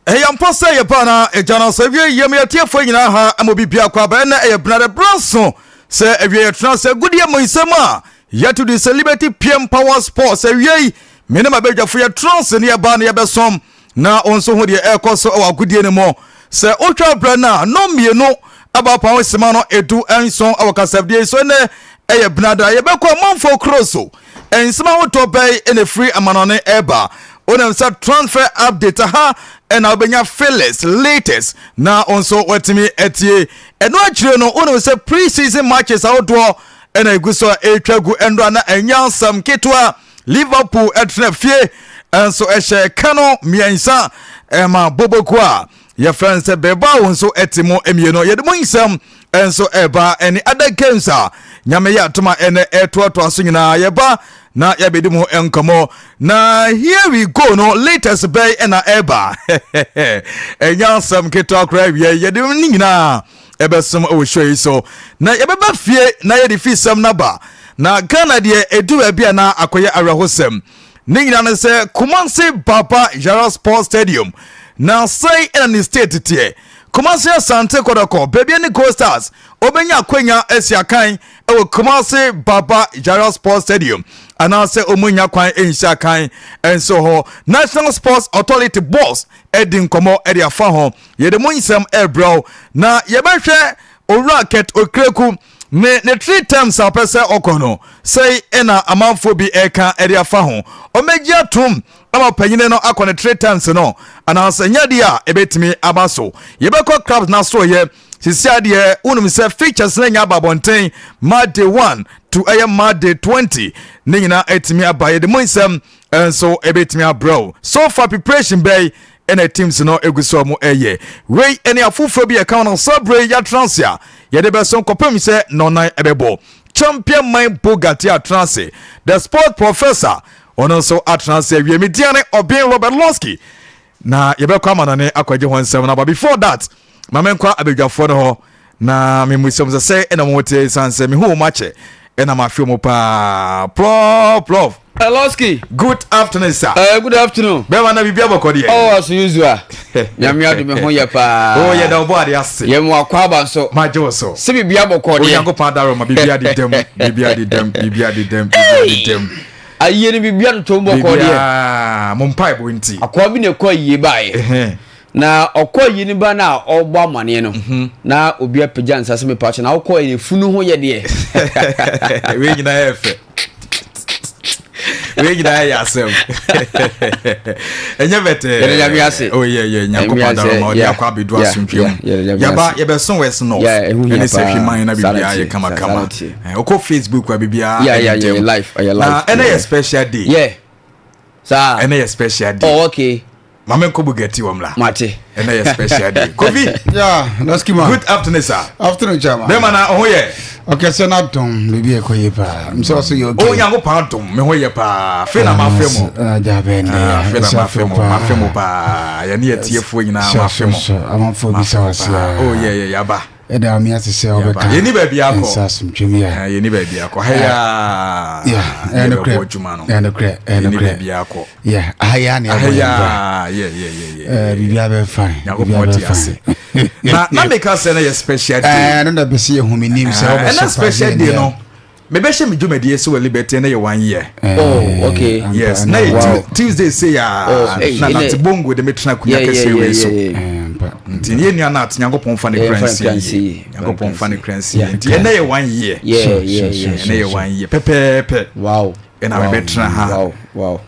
Hey, I'm Pastor Yapana, a general savior, Yamia for you now, and will be Piaquabana, a brother Bronson. Say, if you're transfer good year, my summer, yet to the celebrity PM Power Sports, a yea, minimum better for your trans and your banner besom. Now, also, with your air cost or good year anymore. Say, Ultra Brana, no me no about Power Semano, a two and song our Casabia, so a brother, a back one for Crosso, and small to pay in a free amanone eba. On a transfer update, and I'll be your fearless latest. Now, also, what me at ye, and what you know, on say pre-season matches outdoor, and I go so a tragu and runner and young some Ketua, Liverpool at Fie, and so a share Cano, Miansa, Emma Bobokwa. Your friends said Beba, so etimo, emino, yet the some, and so eba, any other games are Yamaya to my and air to a singing yeba. Na yabidimu enkomo na here we go no latest bay na eba enya sam keto akra wie yedim nyina ebesum o show so na yebeba fie na ye defi sam na ba na Ghana de edu bia na akoye arahosem nyina na se Kumasi Baba Jara Sports Stadium na say in the state tie Kumasi ASANTE KOTOKO baby ni Gold Stars obenya kwenya esiakan e Kumasi Baba Jara Sports Stadium and I say omunya kwan enhia kan enso ho National Sports Authority boss edin komo ede afa ho ye de munsem ebro na ye behwe o racket o kreku me ne 3 times a pese okono say ena amanfo bi eka ede afa ho o meji atum ama panyine no akone 3 times no and I say nyade a ebetimi abaso ye beko clubs na so ye sisia de unum se features na nya babonten Monday 1 to Monday 20 nina etimi abaye de munsem enso ebetimi abro so for preparation bay and a teams no eguso mo eye we any afufo bi account on sabre ya transfer ye de beson kopem se no nan ebebo champion mind Bugatti transfer the sport professor ono so transfer we mediane obin Robert LOSKY na ye be kwa manane akwaje honsem na but before that mamenkwa abedwafo no ho na memusem se ena mote sanse me hu mache ena mafio mo pa prof LOSKY, good afternoon sir. Good afternoon. Bema na bibia bokodi. Oh, as usual. Nyame adu me ho ye pa. Oh, ye da obo ade ase. Ye mo akwaba so. Majo so. Se bibia bokodi. O yango pa daro ma bibia di dem, bibia di dem. Aye ni bibia to bokodi. Ah, mo mpa ebo nti. Akwa bi ne kwa yie bae. Na okwa yi ni ba na ogbo amane no. Na obi apagya nsase me pa che na okwa ye funu ho ye de. We nyina efe. We gida ya asem. Enya bete. Oh yeah, nyanko padaro ma odi akwa bedu asumtwem. Yaba ye be son wes no. Ene se hwiman na bibia ye kama. Oko Facebook wa bibia. Yeah, life. Na ene special day. Yeah. Sa. Ene special day. Oh, okay. Mame ko bugeti wamla. Mate. Ene special day. Kofi. Yeah, LOSKY man. Good afternoon sir. Afternoon chama. Be mana ho ye. Okay, so na dom bibi e koye pa. Mso so you okay. Oh yango pa dom me ho ye pa. Fe na mafemo. Ja be ne. Fe na mafemo pa. Ya ne etiefo nyina mafemo. Amafo bi sawase. Oh yeah yaba. Eda mi ase se obeka. Ye ni ba bia ko. Sasum twemi ya. Ye ni ba bia ko. Haya. Yeah, and the crap. And the crap. And the crap. Bia ko. Yeah, haya ni. Yeah. Bibia be fine. Bibia be fine. Na make us say na special day. No da be see huminim se obeka. Na special day no. Me be she me dwumadi so liberty na ye 1 year. Oh, okay. Yes. Na Tuesday say ya na tibongo de metrina kunya kese we so. Nti ni ana nyankopon fa ne crancy. Nyankopon fa ne crancy. Nti na ye 1 year. Yeah. Na ye 1 year. Pepe. Wow. And I better ha. wow.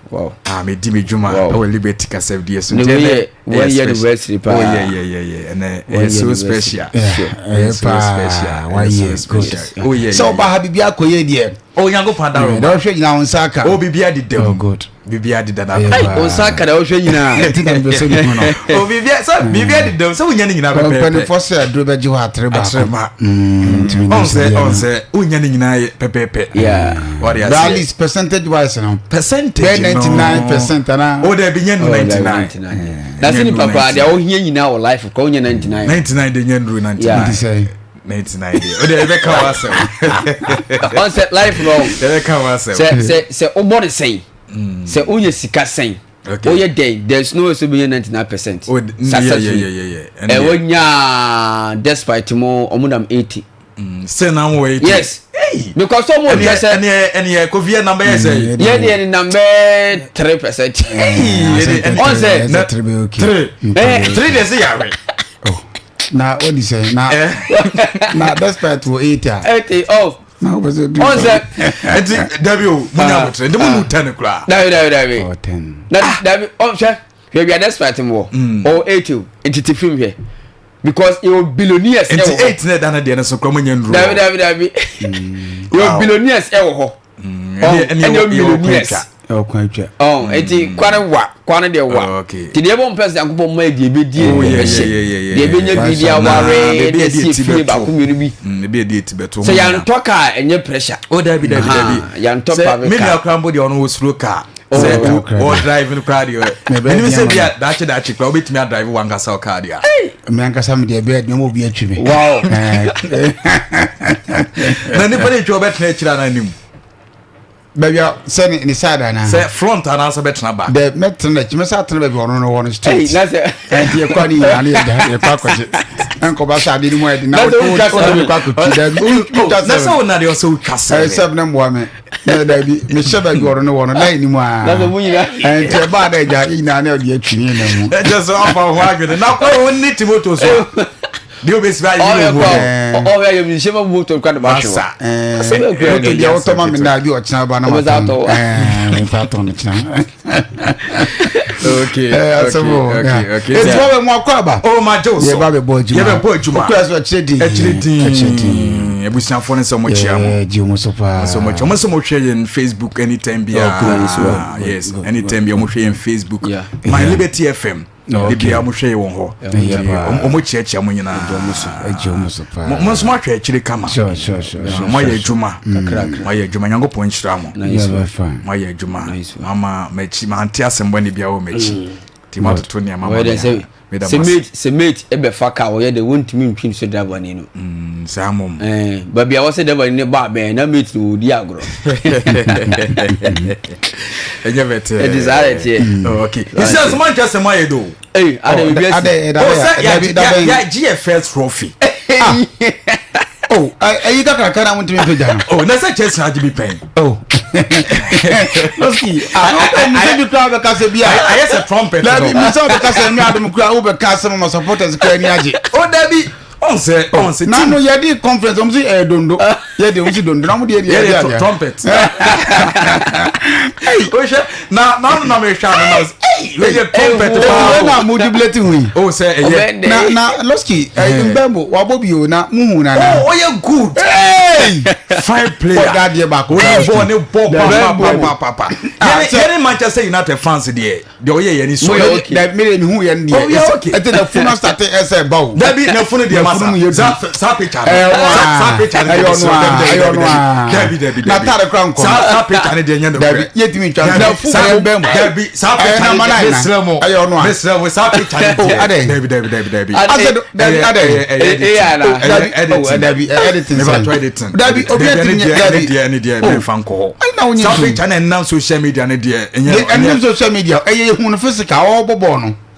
me di me juma o liberty kasef die so one year anniversary pa. Oh yeah and it's so special. It's so special. 1 year good. Oh yeah. So ba habibi akoye die. Oh yango pandaro. Da hwe nyina won saka. Oh bibia di dem. Oh good. Bibia di dada. Ai on saka da hwe nyina. Ti kan be so ni no. Oh bibia so bibia di dem so wonya ni nyina pepe. Pen for say adro be ji ho atre ba. On say wonya ni nyina pepe. Yeah. What you say? At least percentage wise no. Percentage 99% na. Oh there be nyenu 99. That's in papa they all here nyina our life ko nya 99. 99 de nyenu 99. Yeah. Say 99 de. O de be ka wase. On set life no. De be ka wase. Say o body say. Say o ye sika say. Okay. Oh yeah there's no so be 99%. Oh yeah. And wonya despite mo omudam 80. Say now wait. Yes. Hey. Because someone just said any COVID number say. Yeah, the number 3%. Hey. On say 3. 3 days say oh. Na what you say? Na despite to 80. 80 off. Na was it? On say W munya mutre. Dem mu 10 kra. David. Oh 10. David on say we are despite more. Or 80 into film here. Because you billionaires e 8 na dana de na so kro manya ndru. David. You billionaires e wo ho. And you billionaires. Oh kwatwa. Oh, eti kwane de wa. Okay. Ti de bon person akopọ ma de be die. Yeah. De be nya bidia ware, de si fie ba ko menu bi. Be de ti beto. So yan toka enye pressure. Oh David. Yan toka be. Me ya krambo de ono wo slow car. Say o drive in crowd yo. Me say bia dachi kwa obetimi a drive wanga sa car dia. Me ankasa me de be de mo bi atwi me. Wow. Na ni pele twa bet na chira na nim. Baby say ni side na. Say front and answer bet na back. The met na chime sa tena baby ono no one straight. Hey, na say and ye kwa ni na ni da ye kwa kwaje. Enko ba sa di mu e di na o kwa kuti da bi. Na so na de so kasa. Eh sab na mo me. Na da bi me she baby ono no one line ni mu a. na so munyina. And te ba da ja ina na di atwi ni na mu. Just off of wagwe. Na kwa woni timoto so. Dio besi ba yi wo. Oh yeah, you shema motor kwa ba show. Okay, dia otoma me na bi o china ba na ma. Me fato ni china. Okay. Okay. It's what mo akwa ba. Oh my Joe. Ye ba be bo juma. Ye be bo juma. Okura so chedi. Ebusiafo ne so mo chia mo. Ji mo so pa. So much. Mo so mo share in Facebook anytime bia. Yes, anytime bia mo share in Facebook. My Liberty FM. No, bia mo share won ho. Mo chia mo nyina. Mo so pa. Mo so mo hwe chire kama. Sure. Mo ye juma. Mo ye juma nyango pon chira mo. Fine. Mo ye juma. Mama mechi ma anti asembo ne bia wo mechi. Ti ma to ne mama. Se mate e be fa ka wo ye de wontimi ntwin so driver ni no. Samom. Ba bia wo se driver ni ba be na mate no di agro. Enye bete. E desire tie. Okay. This is Manchester my do. Hey, yeah, GFS trophy. Oh, you got a want to be done. Oh, that's a chest had to be paying. Oh, LOSKY. I guess a trumpet. Let me saw the Castle crowd over Castle my supporters. Oh, Debbie. On say, now no, you did conference on the air, don't do. Yeah, they don't know the trumpet. Hey, now, me shall trumpet. Oh, say, now, LOSKY, Bambo, Wabobio, now, Moon. Oh, you're good. Hey, fine player. God, you're back. Papa. Any Manchester United fans, dear. The way any so that made him who and I think the funeral started as a bow. That be no funny, dear. Sapi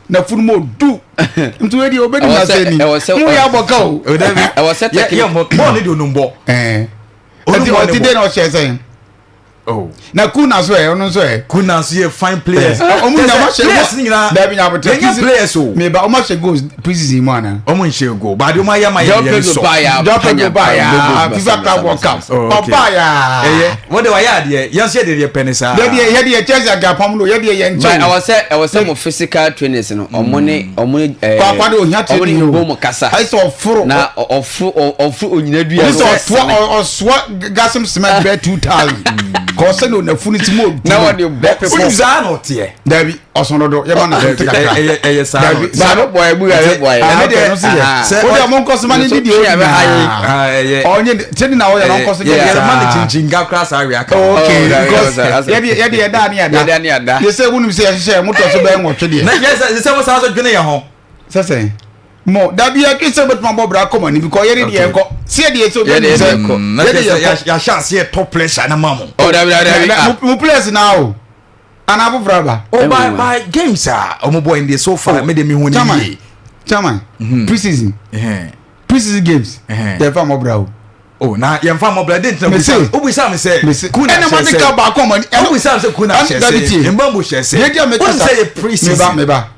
na funumo du ntu we di obedi na se ni mu ya boka o e was set ya mo ni do numbo o ti de na o che sen Oh. Na kuna so e ono so e. Kuna so ye fine players. Omo nya ma she players ni na. Da bi nya bote. Kenya players o. Me ba omo she goals preseason mu ana. Omo nche go. Ba de omo ya so. Don't buy ya. FIFA Club World Cup. Papa ya. What do I add here? Yan say de penisa. Ye de Chelsea agapam no ye de ye nche. But I was say mo physical trainers no. Omo Papa de ohia te ni mo kasa. I saw furo. Na ofu onyina dua. We saw oswa gasem cement be 2000. Cause no na funi ti mo. Na what the back people. Uza no tie. Dabi osonodo ye ma na te kakra. Sa. Ba no boy bu ya boy. Na de no se. O de mo nkoso ma ni di o. Onye tedi na o ya no nkoso je ya ma ni chinchinga kra sa wi aka. Okay. Ye da ni ada. Ye say wonu se ye moto so be nwotwe de. Na ye say mo sa so dwene ye ho. Sese. Mo dabi ya kise bet ma bobra come on because ye de enko. Se de so be ni se. Ya chance ye top pressure na mamo. Oh dabi. Mu place now. Ana bu braba. Oh by games ah. Omo boy in the so far me de me honi. Chairman. Preseason. Preseason games. They fa mo bra o. Oh na ye mfa mo bra didn't know. Obi say me say. Kuna na ma de ka ba come on. Obi say kuna say. Mbambo say. Ye dia me ka say preseason. Me ba.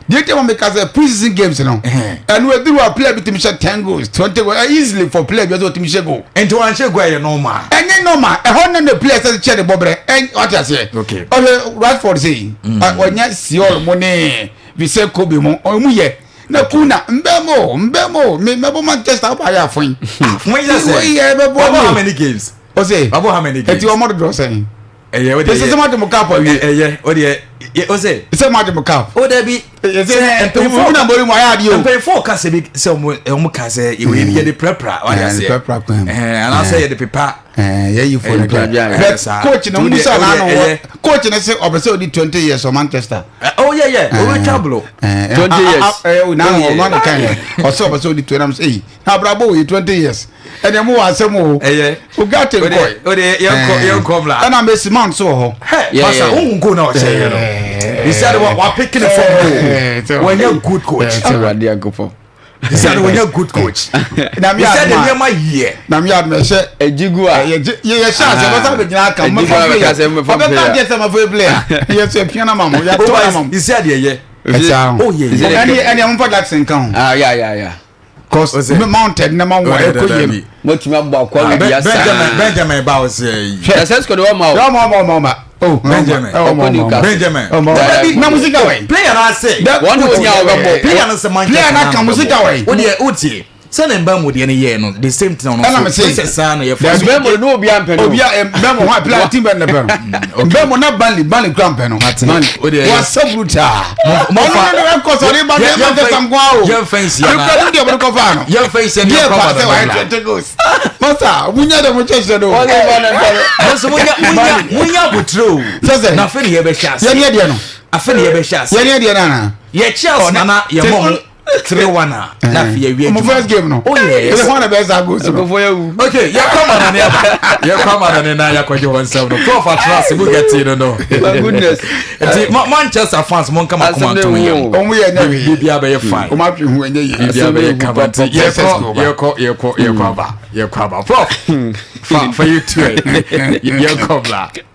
You tell me because preseason games no. And we do a player between 10 goals, 20 goals easily for player because team share goal. And to answer go you normal. And then normal. A hundred the players that share the bobre. And what I say. Okay. Okay, Radford say. When you see all money, we say Kobe mo. Omuye. Na kuna mbemo me Manchester ba ya fun. When you say how many games? O say about how many games? Eti o mo draw say. We dey. This is what the cap o dey. O say. Say ma the cap. O dey bi. Say empemo na bori mo ya di o. Empemo ka say bi say o ka say ye dey prepare. What you say? Prepare ko. And I say ye dey prepare. Yeah, you for the coach no Musa na no coach na say obese odi 20 years for Manchester. Oh yeah. We travel. 20 years. Now o man kan. O so obese odi 20 am say. Na brabo we 20 years. And dem wo asem o. O got him boy. O dey you come la. And am be man so ho. Pastor who go now say you know. He said what picking it from when you good coach. He said when you're good coach. Na me said the my year. Na me adme say ejigu a ye chance e basa be gina kan mo for player. Yes e piano mamo ya to mamo. He said ye. Oh yeah. Any am for Jackson kan. Yeah. Cause me mounted na man wa ekoyem. Mo tumi abọ akwa wi ya sa. Benjamin ba o say. The sense ko do ma. Oh, Benjamin. Benjamin. Na musica way. Player na say. One do nya obo. Player na say man. Player na kan musica way. O de uti. Say na mbam de ne ye no. The same thing on. Na me say say na ye for. Mbam no obi ampe no. Obi mbam ho player team ben na pe. Mbam na bali cramp no. O de. Was so brutal. Mo no ko so ni ba de sam kwa o. Ye fancy na. You can do the ko fa no. Ye fancy na ko fa. Masa, munya de mo chese do. Masa munya butro. Na fe ne ye be chance. Ye ne de no. Afe ne ye be chance. Ye ne de na. Ye chance na ye mo 3-1 na fi ye wi. Mo first game no. Oh yeah. It's one of the best goals. Okay, ya come on na ya come on na ya kwaje won self no. Prof atras go get you no. My goodness. Manchester fans mon come to ye. Omu ye nya wi. Bibia be fine. O ma twi hu enye ye. Bibia be come. Ye ko ba. Prof. For you too. You come back.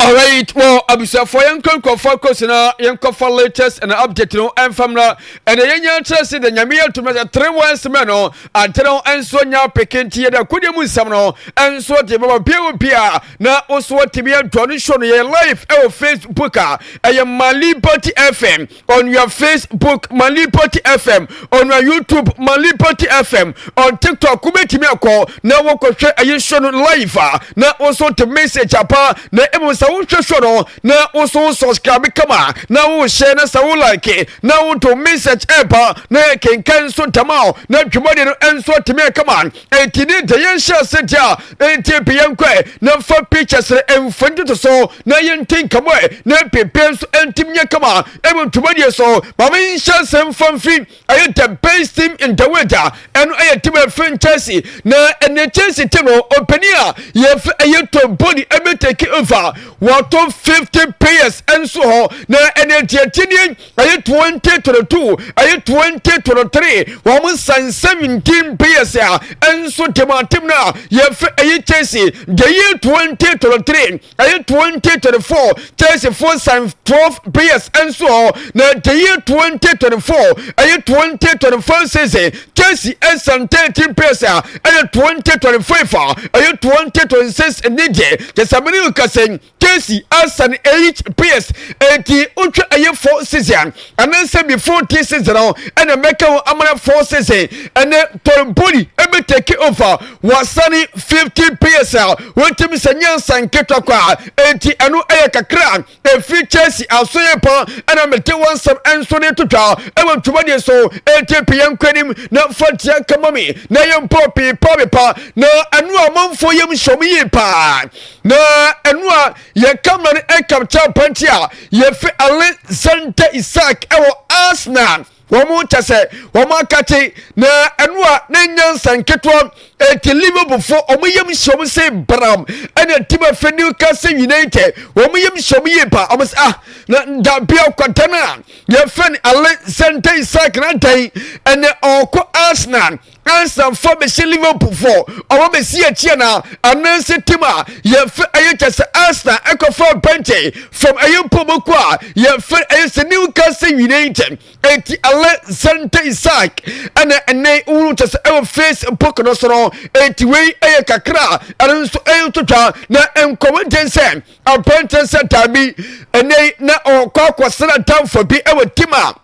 All right, well, abisa for yanko focus na yanko for latest and update no enfamna and the yanya trust the nyamia to me 3 months meno anteno enso nya pekenti da kudi mu sam no enso de baba pia na oso tibia ntoni show no ye live e Facebook e Malipoti FM on your Facebook Malipoti FM on your YouTube Malipoti FM on TikTok kubetimi akọ na wokọhwe aye show no live na oso te message apa na emusa no na also subscribe kama na wo share na sa wo like na wo to message epa na kenkan so tamao na twomode no enso teme kama etini de yen share setia etipe yankwe na fa pictures emfandu to so na yen tinkamo na pepe so entimnya kama emu twomode so ba men share sem fanfi aye the best team in the weather ɛno ɛyɛ team ɛfin Chelsea na ɛnɛ Chelsea team no openia yɛfɛ ɛyɛ to body ɛbɛ take over wɔtɔ 50 players ɛnso hɔ na ɛnɛ tiɛtiɛ ɛyɛ 2022 ɛyɛ 2023 wɔn san 17 players a ɛnso team na yɛfɛ ɛyɛ Chelsea the year 2023 ɛyɛ 2024 Chelsea for san 12 players ɛnso hɔ na the year 2024 ɛyɛ 2024 season Chelsea ɛsan 13 players a ɛyɛ 2025 ɛyɛ 2026 ɛnigye tɛsamini kasen Chelsea ɛsan 8 players ɛti utwa ɛyɛ 4 season anansa before this season ɛna mɛka wɔn amana 4 season ɛnɛ tɔnboli ɛbɛ take over wasani 50 players a wɔntumi sɛ nyansa nketɔkɔ a ɛti ɛno ɛyɛ kakra ɛfiri Chelsea asoyɛ pa ɛna mɛte wɔn nsɛm ɛnso ne tutwa ɛwɔ ntoma so ɛti piyɛn nkwanim na fɔntia kamami na yɛn mpɔ pipa na ɛno a mɔnfo yɛm hyɛm yie paa na ɛno a yɛ kamera no ɛkapcha panti a yɛfɛ ASANTE Isaac ɛwɔ Arsenal wɔn kyɛ sɛ wɔn akate na ɛno a ne nyansa nketewa ɛti Liverpool fo wɔn yɛm hyɛm sɛ bram ɛna team of Newcastle United wɔn yɛm hyɛm yie pa wɔn sɛ na dabi akɔtana yɛfɛ ASANTE Isaac na dan ɛna ɔkɔ Arsenal fo bɛhyɛ Liverpool fo ɔmo bɛsi akyia na anansi team a yɛfɛ ɛyɛ kyɛ sɛ Arsenal ɛkɔfa bench from ɛyɛ mpɔmɔkɔ a yɛfɛ ɛyɛ sɛ Newcastle United ɛti ASANTE Isaac ɛna ɛnɛ wuru kyɛ sɛ ɛwɔ Facebook no so no ɛti wei ɛyɛ kakra ɛno nso ɛyɛ tutwa na nkɔmɔ gyensɛ apɛntɛ sɛ tabi ɛnɛ na ɔkɔ akɔsena tamfo bi ɛwɔ team a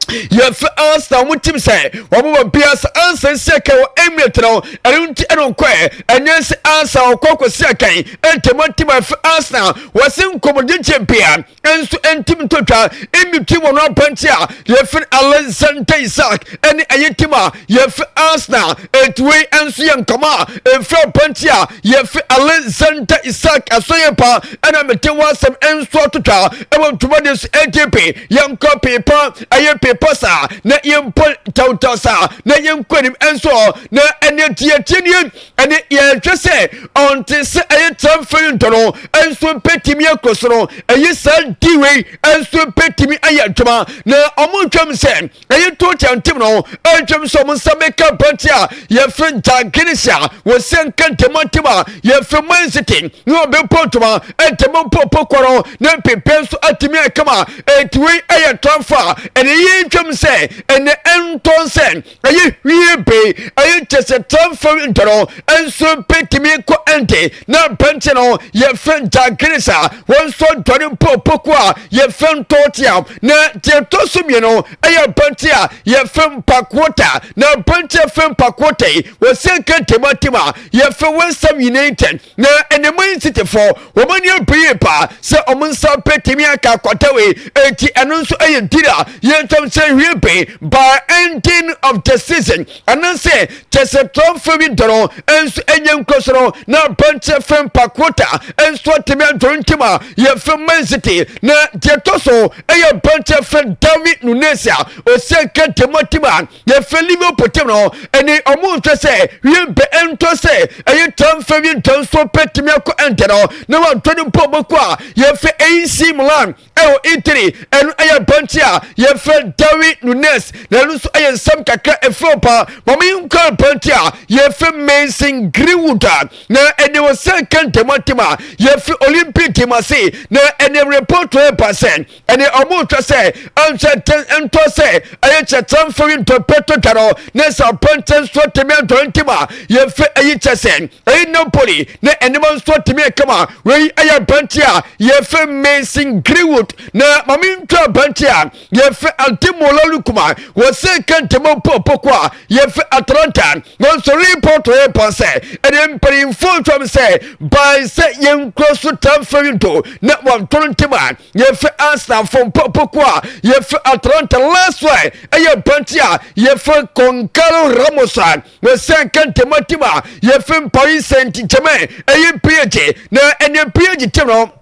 yɛfɛ Arsenal mo team sɛ wɔn bɔ bia sɛ Arsenal sɛ kɛ wɔ Emirates no ɛno nti ɛno nkɔɛ ɛnyɛ sɛ Arsenal kɔkɔ sɛ kɛn ɛntɛmɔ team ɛfɛ Arsenal wɔsi nkɔmɔdi champion ɛnso ɛntim ntɔtwa ɛmi team wɔn apɛnti a yɛfɛ ASANTE Isaac ɛne ɛyɛ team a yɛfɛ Arsenal ɛtuwe ɛnso yɛ nkɔmɔ a ɛfɛ apɛnti a yɛfɛ ASANTE Isaac ɛsɔyɛ pa ɛna mɛte wɔn asɛm ɛnso atotwa ɛwɔ ntoma de so ɛgyepe yɛn nkɔ pepa ɛyɛ pepa sa na yɛmpo tawtaw sa na yɛnkwanim ɛnso na ɛne tiɛtiɛnie ɛne yɛhwɛ sɛ ɔnte sɛ ɛyɛ transfer ntɔno ɛnso pɛtimi akɔ so no ɛyɛ saa diwei ɛnso pɛtimi ayɛ adwuma na ɔmo ntwam sɛ ɛyɛ total team no ɛntwam sɛ ɔmo nsa bɛka pɛnti a yɛfrɛ Jagirisha wɔsɛ nka ntɛmɔ team a yɛfrɛ Man City na ɔbɛpɔ ntoma ɛntɛmɔ mpɔpɔ kɔrɔ na mpepɛ nso atumi akama ɛtiwei ɛyɛ transfer ɛne yɛ twam sɛ ɛnɛ ɛntɔn sɛ ɛyɛ wie be ɛyɛ kyɛ sɛ transfer ntɔno ɛnso pɛtimi kɔ ɛnte na pɛnti no yɛfɛ Jagirisha wɔn nso dɔne mpɔpɔko a yɛfɛ ntɔɔtea na deɛ ɛtɔ so mmienu ɛyɛ pɛnti a yɛfɛ mpakwota na pɛnti yɛfɛ mpakwota yi wɔsɛ nka ntɛmɔtɛm a yɛfɛ West Ham United na ɛnɛ Man City fo wɔn ani abie pa sɛ wɔn nsa pɛtimi aka akɔta wei eti ɛno nso ɛyɛ dira yɛntɔm sɛ wie be by ending of the season ananse kyɛsɛ transfer bi dɔrɔn ɛnso ɛnyɛ nkosoro na pɛnti fɛn pakota ɛnso tɛmɛ adɔntim a yɛfɛ Man City na deɛ tɔ so ɛyɛ pɛnti fɛn David Nunes a ɔsɛ kɛntɛmɔtim a yɛfɛ Liverpool team no ɛne ɔmo nhwɛ sɛ wie be ɛntɔ sɛ ɛyɛ transfer bi dɔnso pɛtimi akɔ ɛntɛ no na wɔntɔ ne mpɔmɔkɔ a yɛfɛ AC Milan ɛwɔ Italy ɛno ɛyɛ pɛnti a yɛfɛ David Nunes na ɛno nso ɛyɛ nsɛm kakra ɛfɛ pa mɔmi nkɔ pɛnti a yɛfɛ Mason Greenwood na ɛne wɔ sɛ kɛntɛmɔtim a yɛfɛ Olympic team ase na ɛne report yɛ pa sɛ ɛne ɔmo twɛ sɛ ɛnhyɛ ɛntɔ sɛ ɛyɛ kyɛ transfer ntɔ pɛtɔ taro na sɛ pɛnti nso tɛmɛ adɔntim a yɛfɛ ɛyi kyɛ sɛ ɛyɛ Napoli na ɛnema nso tɛmɛ kama wei ɛyɛ pɛnti a yɛfɛ Mason Greenwood na mɔmi nkɔ pɛnti a yɛfɛ Antimola Lukuma wɔsɛ kɛntɛmɔ pɔpɔkɔ a yɛfɛ Atlanta wɔn nso report yɛ pa sɛ ɛne mpanimfoɔ ntwam sɛ by sɛ yɛnkuro so transfer ntɔ na wɔn tɔn ntɛm a yɛfɛ Arsenal fɔ pɔpɔkɔ a yɛfɛ Atlanta last one ɛyɛ pɛnti a yɛfɛ Goncalo Ramos a wɔsɛ kɛntɛmɔ tim a yɛfɛ Paris Saint-Germain ɛyɛ PSG na ɛne PSG tim no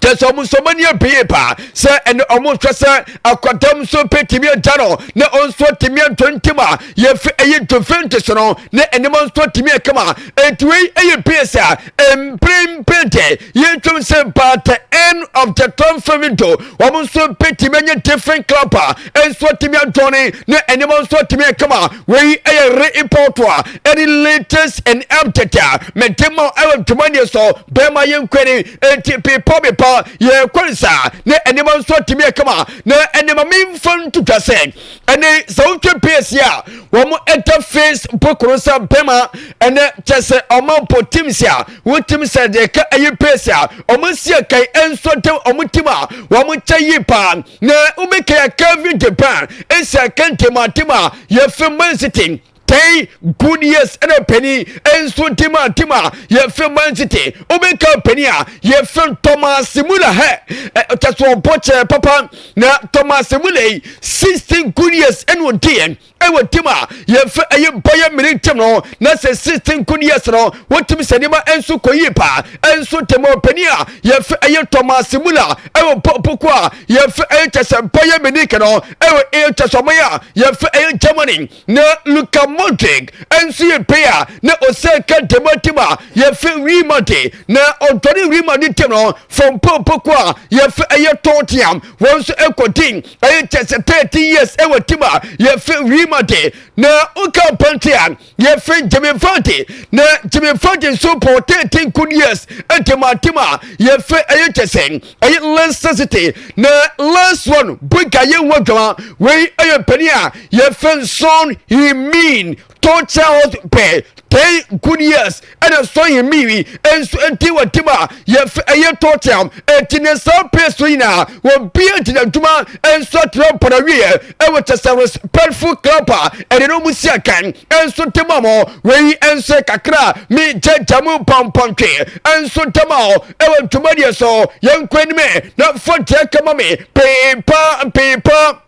Just almost so many paper, sir, and almost sir, a quantum so petty jano, ne on sweat to me and 20 ma, ye to Fentesono, ne animals to me come, and 3 a pesa, and prim pente, ye to say part the end of the term for window, almost so petty many different clapper, and sweat to me and Tony, ne animals to me come, we a re-importua, any latest and updater, Metemo Evan to money so, Bema young query, and TP pa ye kwalisa ne enema so timi kama na enema mimfon tuta sen ene so tpes ya wo mo interface pokrosa bema ene chese oman potimsia wotim se de ka ayi pesa omosia kai enso te omutima wo mo chayi pa na ubeka Kevin Japan ensa kentema tima ye Man City 10 good years and a penny and so tima ye film Man City Omeka penny ye film Thomas Simula he that's one poche papa na Thomas Simule 16 good years and one day ewo tima ye fe aye boye minute no na se 16 good years no wotimi senima enso koyipa enso temo penny ye fe aye Thomas Simula ewo popokwa ye fe aye chese boye minute no ewo e chese moya ye fe aye Germany na Luka Modric enso player na oseka demotima ye fe remate na ontoni remate no from popokwa ye fe aye Tottenham wonso ekotin aye chese 30 years ewo tima ye fe remate na uka pantia ye fe Jimmy Fante na Jimmy Fante so for 13 good years tima ye fe aye chese aye Leicester City na last one buka ye wodwa we aye penia ye fe son he mean Charles pay 10 good years and a so he me and so tima ye aye Tottenham tinesa pesuina will be to the tuma and so trump for a year and with a respectful clubber and no musiakan and so timamo we and so kakra me jamu pampanke and so tamao and to media so young queen me not for come me paper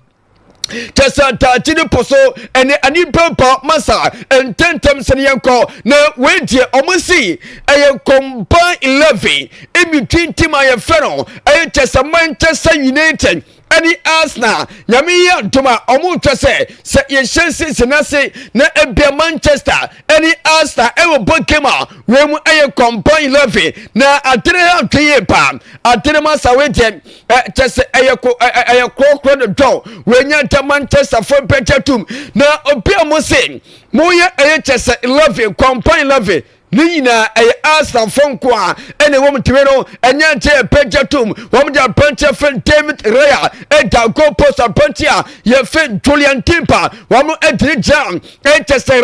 Tessa Tachini Poso and any papa massa and 10 times in yanko na wait here omusi a combine 11 in between Timaya Fennel and Tessa Manchester United. Any Arsenal, Yamia Tuma, Omuta say ye chances in na ebia Manchester, any Arsenal, ever Bokema, when I combine levy. Now I didn't have to ye palm, I didn't must await just a clock on the door when you're to Manchester for better tomb. Now, Opia Musin, Moya HS 11, combine levy. Nina a Arsenal phone qua and a woman to know and yet Penjatum, woman that puncher friend David Raya, and our go post a puncher, your friend Julian Timper, one at the jam, and just a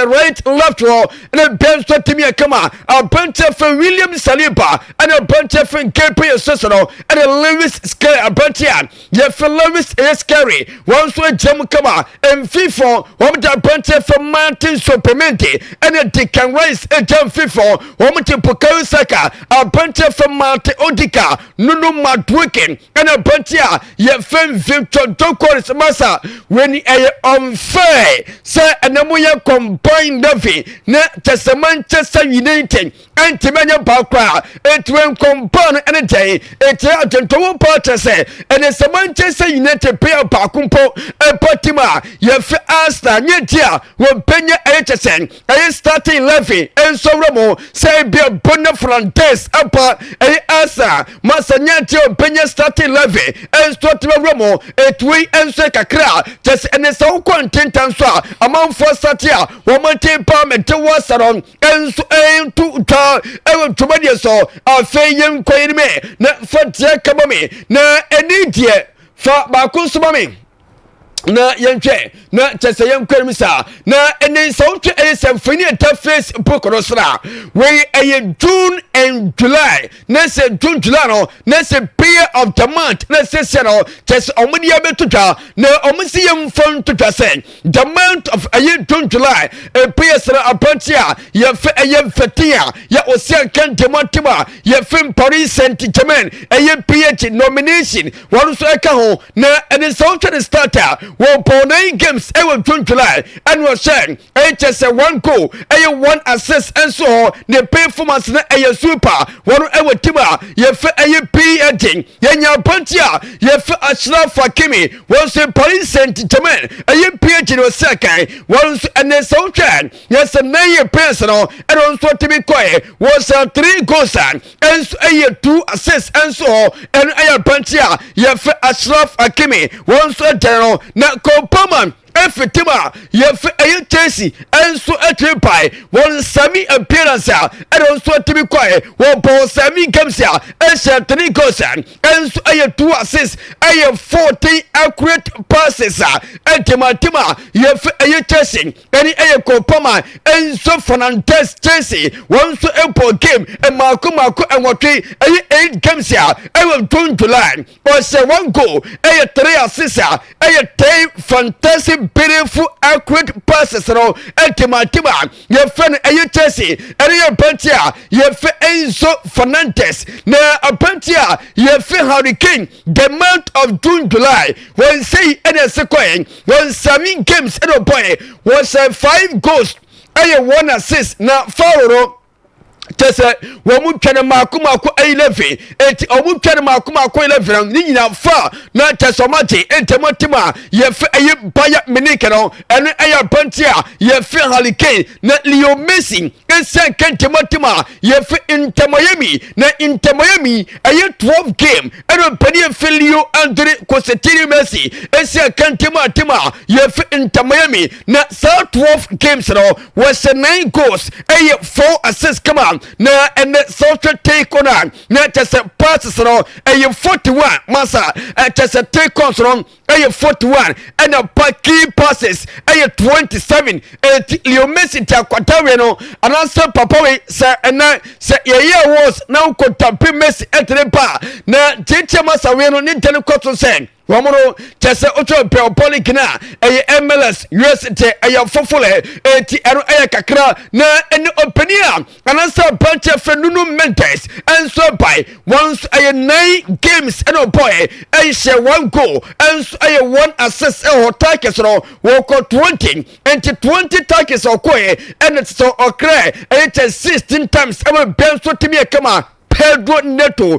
right left row, and a bench to me a comma, a puncher from William Saliba, and a puncher from Gabriel Cicero, and a Lewis Scary, a puncher, your friend Lewis is scary, one so a jam comma, and FIFA, woman that puncher from Martin Supermente, and a Dick and Rice. A jam FIFA, woman to Pokao Saka, a bunch from Marte Odika, Nuno Madwicken, and a bunch ye fem Victor Dokoris Massa, when a unfair, sir, and a moya combined Duffy, not just a Manchester United, and Timania Bakra, it will combine any day, it's out to one part, say, and it's a Manchester United player Bakumpo, a Patima, ye Asta, Nietia, will Penya HSN, a starting levy. And so Ramo say be a bonnet from test upper a asa Masanyatio Penya starting levy and start Ramo a twee and say kakra just and a so content and so among for Satia woman take palm and 2 was around and so aim to to media so a fay young queen me not for Jackamami na any dear for Bakusumami. Na yenche na chese yenkwemisa na ene sauti symphony interface pokorosra we June and July na se June July no na se period of the month na se no chese omudi abetuta na omisi yemfon tuta sen the month of June July e period apantia ye fe fetia ya osia kan demotima ye fem Paris Saint-Germain PH nomination one so eka ho na ene sauti starter wo po 9 games e wo June July and wo share HS 1 goal e 1 assist enso ne performance na e super wonu e wo team a ye fe e P engine ye nya pantia ye fe Ashraf Hakimi won se Paris Saint-Germain e P engine wo second won so ene so twan yes na ye prince no e don so timi koe was 3 goals and enso 2 assists enso en e pantia ye fe Ashraf Hakimi won so general na Kopaman Efetima yef ayi Chelsea enso atrepai won sami appearance a enso timi kwae won po sami games a esha 3 goals enso ayi 2 assists ayi 14 accurate passes a etima yef ayi Chelsea eni ayi Kopama enso Fernandes Chelsea won so epo game e mako enwotwe ayi 8 games a ayi June July was 1 goal ayi 3 assists a ayi 10 fantastic beautiful accurate passes no etima ye fan ayi Chelsea ene ye Pantia ye fe Enzo Fernandes na Pantia ye fe Harry Kane the month of June July when say ene sekoyen when sami games ene boy was 5 goals ayi 1 assist na Fauro tese wo mu twene mako 11 eti o mu twene mako 11 ni nyina fa na tese o mate entemotima ye fe ayi Bayern Munich no ene ayi Pantia ye fe Harry Kane na Leo Messi ense kentemotima ye fe Inter Miami na Inter Miami ayi 12 game ene pani fe Leo Andre Cosetini Messi ense kentemotima ye fe Inter Miami na 12 games no was 9 goals ayi 4 assists come on na and social take on na just passes no 41 masa just take on so 41 and a key passes 27 Leo Messi ta kwatawe no anansa papa we say and say ye was now ko tampi Messi etrepa na titia masa we no ni tele kwato say wamoro chese ocho peopoli kina MLS UST fofole eti ero kakra na eni openia anansa bunch of Nuno Mendes and so by once 9 games eno boy share 1 goal and 1 assist targets no woko 20 and 20 targets okoe and it's so okre 16 times ben so timi kama Pedro Neto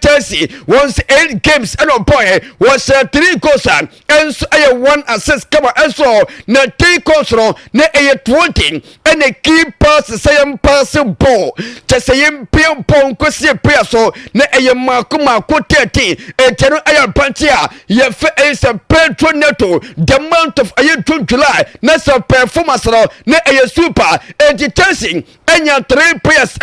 Chelsea once 8 games and boy was 3 goals and 1 assist come and so na 3 goals na 20 and a key pass say passing ball just say ping pong ko see player so na mako 13 e teno Pantia ye fe is Pedro Neto the month of June July na so performance na super and Chelsea enya 3 players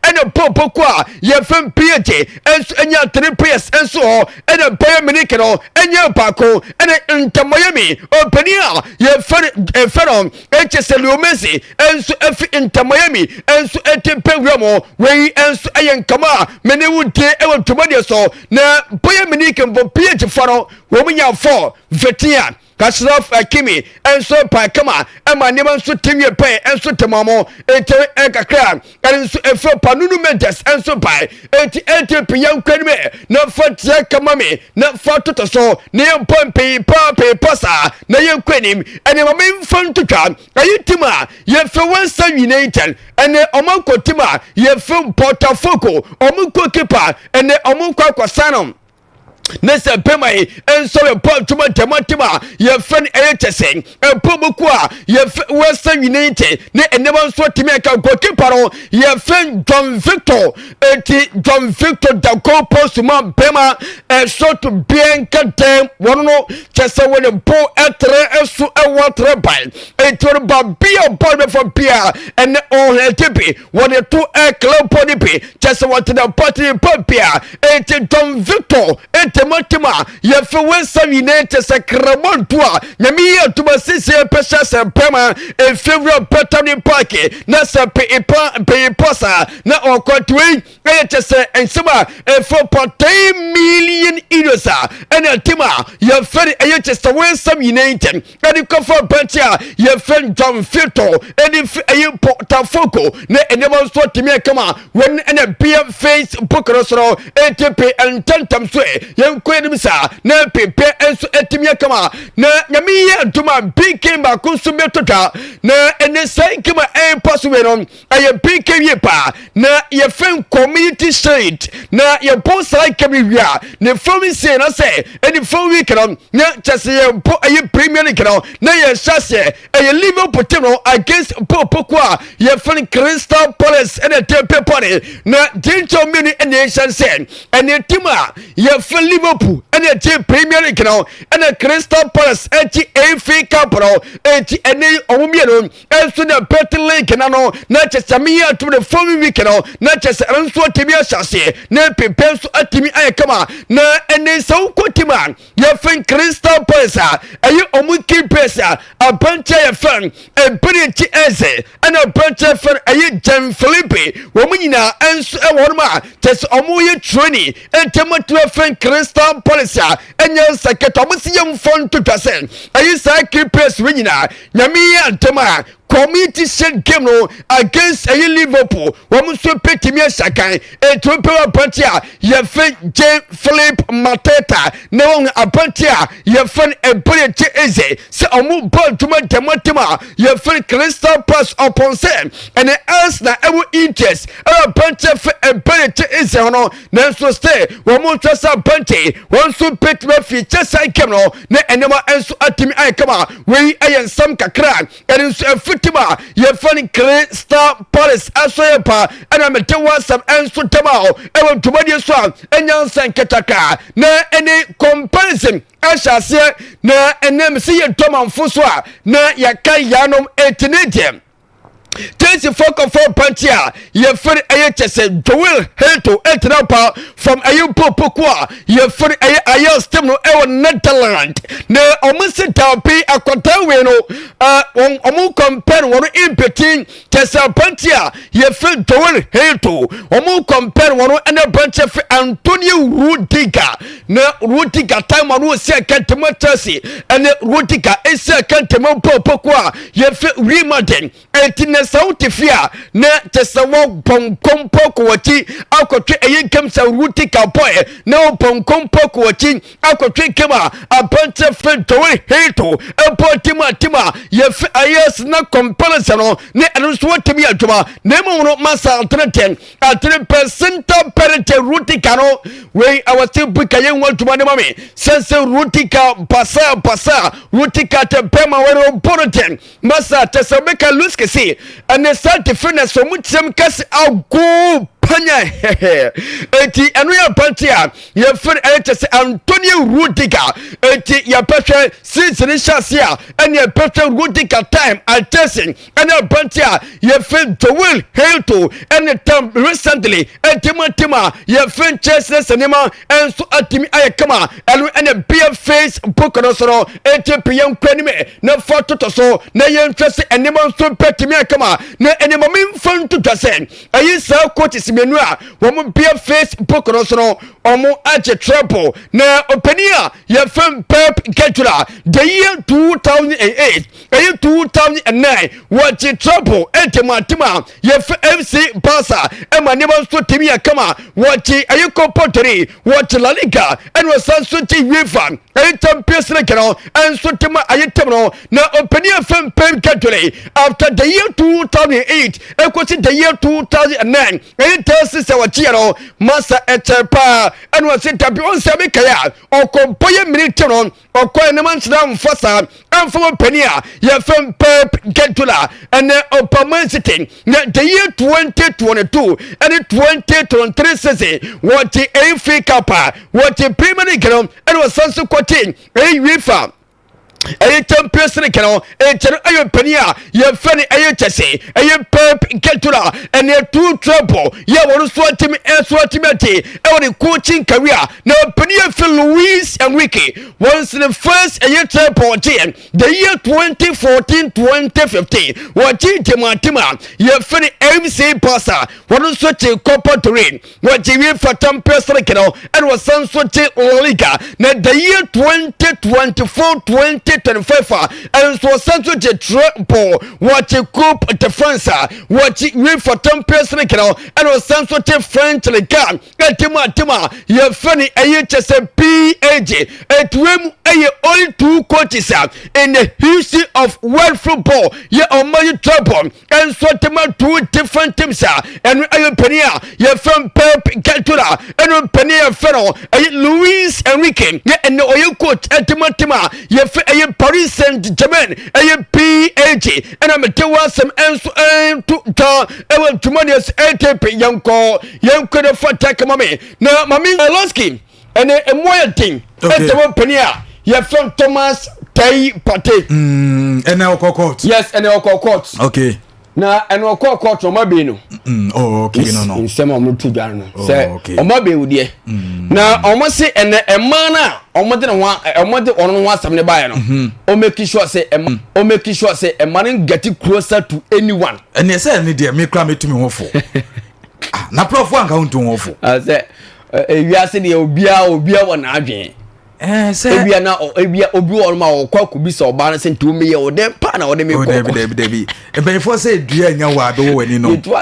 and a popo kwa ye fem PJ enso enya 3 players enso and Bayern Munich no enya bako and Inter Miami openia ye feron HS Leo Messi enso F Inter Miami enso etempewamo we enso ayen kama mene wudie ewo tumade so na Bayern Munich mbo PJ faro wo munya 4 vetia Ashraf Hakimi enso pa kama ema neba nso timye pe enso temamo ete kakra enso efo pa Nuno Mendes enso pa ete piyan kwenme na fatia kama me na fatoto so ne pompe pa pasa na ye kwenim ene ma memfan tutwa ayitima ye fe wansa United ene omakotima ye fe Botafogo omukwo keeper ene omukwa kwasanom nese pemai enso e pop tuma ye fen ehesen e pobuku a ye Western United ne eneba nso timi ka goalkeeper ye fen John Victor da goal post man pema e shot bien kadem wono chese woni bo etre esu e watre bai e tor ba bia ball be for bia and on tipi woni to e club ponipi chese what the party popia e John Victor Temotima ye fe Western United se kramontua nyami ye tuba sisi pesha se pema e favorite pattern park na se pe posa na okotwe e chese ensema e for 10 million euros ena tima ye fe e chese Western United edi ko for bencha ye fe John Fito edi e Botafogo na enema so timi kama when ena BM Facebook rosoro ATP and tentam so yen ko yen bisa na pepe enso etimi kama na nyame ye duma BK ba kunsu betota na ene sai kama possible no aye BK ye pa na ye fen community street na ye po sai kama wia ne fomi se na se eni fomi week no na chese ye po aye premier league no na ye chase aye Liverpool team no against Popokwa ye fen Crystal Palace ene tempe pone na jincho mini ene chance ene team a ye fen Liverpool ene team premier league no ene Crystal Palace enti FA Cup no enti ene omumie no enso na betting league na no na chese me ya to the fomi week no na chese enso temi chase na pepe enso atimi aye kama na ene so kotima ye fen Crystal Palace aye omuki pesa abancha ye fen ebiriti eze ana abancha fen aye Jan Philippe wo munyina enso e worma chese omuye training entematu fen Crystal Palace enya saketo musi ye mfon to twase aye sa keepers winyina nyame ya ntema community set game no against a Liverpool woman so petimi sakan e to power party ye fe Jan Philippe Mateta na won apantia ye fe e bullet eze se omu ball tuma tema ye fe Crystal Pass upon say and else na ewo interest apantia fe e bullet eze no na so stay woman trasa panti won so petimi feature side game no na enema enso atimi ay kama we ayen sam kakra and so tima ye fani Crystal Palace asoye pa ana mete WhatsApp enso tema o ewo tumadi so enya sanketaka na any comparison ashase na enem se ye tomanfo so na yakai yanom etinedem 24 pantia ye fere aye chese Joel Heto etrapa from aye Popokwa ye fere aye stem no e Netherlands na omse tapi akota we no omu compare won impeting chese pantia ye fere Joel Heto omu compare won ene pantia fe Antonio Rudiger na Rudiger time no se kentema Chelsea ene Rudiger ese kentema Popokwa ye fere Remaden sauti fia na tesawo ponkompo kwati akotwe eyinkam sa ruti kapoe na ponkompo kwati akotwe kema apante fentoi heto epotima ye ayes na comparison ne anso watimi atuma na mu masa alternate 3% parity ruti kano we awati bukaye watuma ne mame sense ruti ka pasa ruti ka tempema wero poroten masa tesabeka LOSKY ane sante fitness so mutsem kasi agu panya eti anu ya pantia ye fer etese Antonio Rudiger eti ya petre season shasia ane petre Rudiger time attention ane pantia ye fer Joel Heto ane tam recently tima ye fer Chelsea cinema enso atimi ayekama ane beer face book no so eti pian kwanime na photo to so na ye ntwese enema so petimi ayekama na enema mfon to twese ayi sa coaches menu a wo beer face book no so omo ache trouble na openia ye fem Pep Guardiola the year 2008 ayi 2009 what trouble tima ye FC Barca ema neba so timi akama what ayi Copa what La Liga and was so ti UEFA ayi Champions League no and so tima ayi temno na openia fem Pep Guardiola after the year 2008 equals the year 2009 ayi tell se wachi no masa etepa and was it tabi on se be kaya okompoye minute no okoye ne manchina mfasa amfo penia ye fem Pep Guardiola and Opama sitting the year 2022 and 2023 season what the FA Cup what the Premier League and was also quoting UEFA aye Champions League no aye penia ye fani aye Chelsea aye Pep Guardiola and ye two trouble ye won so atimi e won coaching career na penia for Luis Enrique once the first aye trouble team the year 2014-2015 what tima ye fani FC Barca won so che Copa del Rey what ye for Champions League no and was so che La Liga na the year 2024-20 2025 and so central je trepo watch coupe de France watch win for champions league now and central je French league tema ye funny aye chese PAG etwem aye only 2 coaches in the history of world football ye on my trouble and so tema 2 different teams and aye penia ye from Pep Guardiola and penia fero aye Luis Enrique ye and oye coach tema ye fe aye Paris Saint-Germain aye PAG and I'm tell some enso to ta e tumanius ATP yanko the fata mame na mami LOSKY and a moya thing etema penia ye from Thomas Tai Pate and now court. yes and our court Okay. na and our court o mabe no Oh, okay, no. in some of to jar no say okay. o mabe udie na o mo say and e man na o mo de no o mo de ono no asam ne bae no o make sure say o make sure say e man get closer to anyone And they say, "Need me cram it to me hofo." Na prof one count to hofo. I say we are say obia wona adwen Say ebia na ebia obi won ma o kwa kubi so oba na se ntumi ye o de pa na o de me ko Debi. E ben for say dua nya wa be wo wani no. You to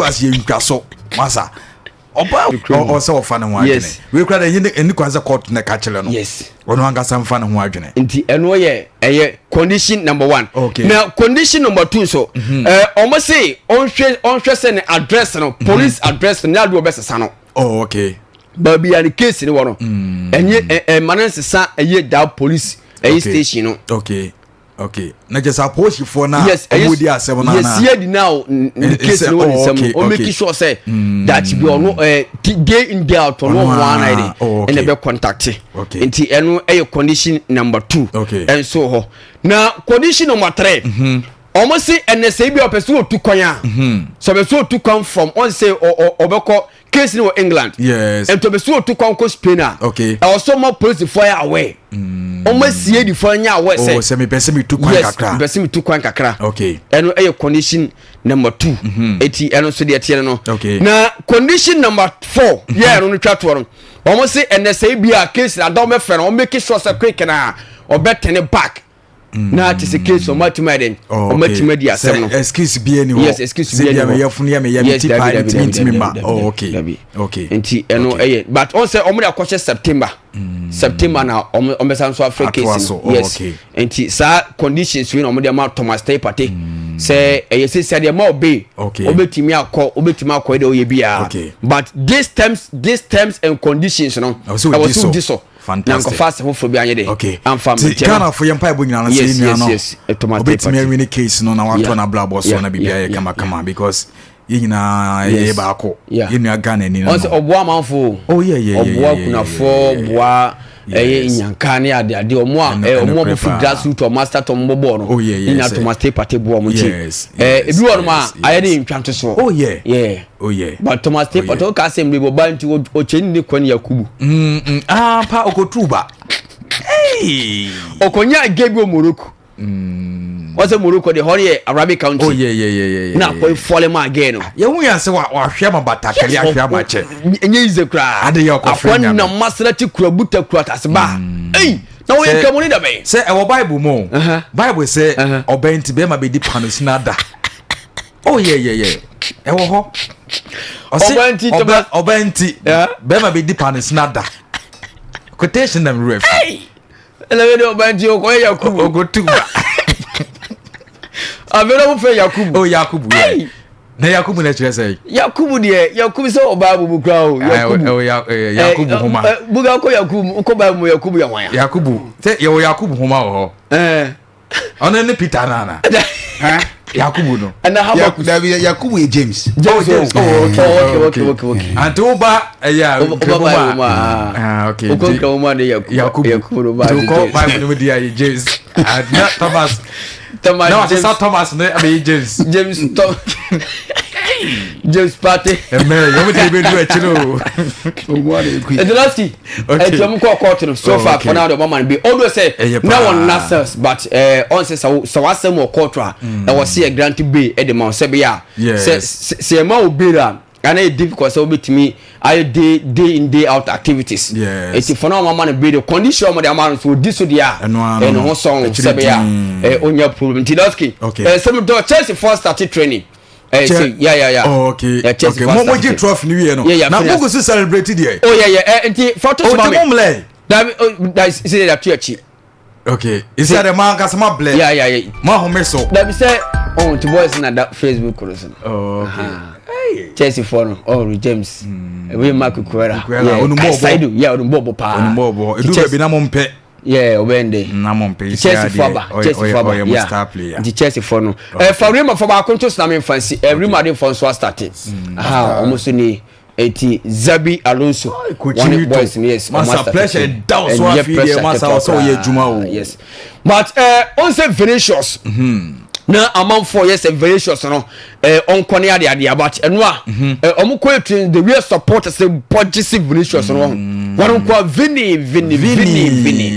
as you so. Masa. Oba o se o fa na ho adwene. We kra da eni kwanza court na ka chele no. yes Ono anga sam fa na ho adwene. nti eno ye condition number 1 Okay. now condition number 2 so omo say onhwe se ne address no police address na do obesesa no Oh, okay. baby and case ni wono enye manensa eye da police station no Okay. Na just approach for na yes obodi asem na. Yes, here now case ni woni sem o make sure say that be ono day in day out no one night and be contact nti eno condition number 2 and so ho na condition number 3 almost say NSA be person to kwanya so be so to come from on say obeko case in England Yes. and to be so to come Spain Okay. also more police fire away almost see the fire away say say me person me to kwan kakra yes person me to kwan kakra okay and condition number 2 eti eno so de etiere no okay na condition number 4 yeah no twa to no almost say NSA be a case na don me fe no make sure say quick na obetene back na it is a case of mathematics or mathematics asem no excuse be anyway yes excuse be anyway ya funu ya me ya ti pa intimate ma okay enti eno but on say omo dey question September na omo sanso Africa case yes enti sa conditions we no omo dey ma Thomas Tai Pate say say dey ma obey obetimi akọ dey oye bia but these terms and conditions no I was so this fantastic fast for be anye dey am fam Ghana for yempa ebo nyina na say ni ano obetimi win case no na wato na blabo so na bibia ye kama because yina ye ba ko yina Ghana ni no obo amanfo obo kunafo boa nyanka ne ade omo fu grassroots master to mbobo no ina Thomas Tai Pate boa mo ti ebi won ma aye dey ntwanto so but Thomas Tai Pate o ka sem be boba nti o cheni ne kwani Yakubu pa okotuba okonya Gebio Morocco what's Morocco the holy Arabic country na boy fall ma again ye hu ya se wa hwe ma batakali ahwe ma che enye ize kra ade ye akwan na maserati kura buta kura tasba na wo ye kamuni da be se e wo Bible mo Bible se obenti be ma be di panos na da e wo ho obenti be ma be di panos na da quotation them ref elewede obenti o ko Yakubu ogotuba avero mo fe Yakubu Yakubu na Yakubu na chere say Yakubu de Yakubu so Bible bu kra o Yakubu homa buga ko Yakubu ko Bible mo Yakubu ya wan Yakubu te Yakubu homa ho ona ne Peter nana Yakubu no and Yakubu e James okay Antuba okay Okokoma de Yakubu ba to call Bible no dia James not Thomas no Thomas no James James Pate you me be do achiro the last etom ko court no so far for now the man be always say no one nurses but on say so asem o court e was see a grant bay e the man say be ya say ma obira and it difficult so bit me I day in day out activities. Yes. It's for now my man be the condition of the amount so this so dia and one song sebia onya problem LOSKY. Okay. Some do Chelsea first started training. Yeah. Oh, okay. Okay. Mo give trophy ni we no. Na mo go celebrate there. Oh yeah. And photos mama. Oh, that is that church. Okay. Is that the man kasama bless? Yeah. Ma home so. That be say oh to boys na that Facebook person. Oh, okay. Chelsea for no oh James we Mark Kuera yeah onumbobo pa onumbobo edu be na mo mpe yeah obende na mo mpe Chelsea for yeah the Chelsea for no for Rema for ba konto na me fancy Rema dey for so started almost ni eti Zabi Alonso one boys yes master pressure down so afie master so ye juma o yes but on say Vinicius na amount for yes variations no on kone ade about enwa omko train the real supporters say budget Vinicius no one ko Vini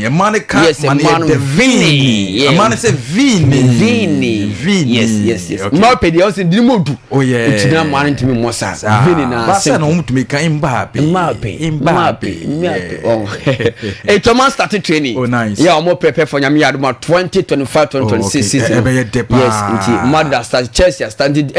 man can man the Vini man say Vini yes ma pe dey say dimodu oh yeah itina man ntimi mosa Vini na say no mutumi kan Mbappe oh Thomas started training oh nice yeah omo prepare for nyame yadoma 2025-2026 season. Yes, indeed. Madrid started, Chelsea started.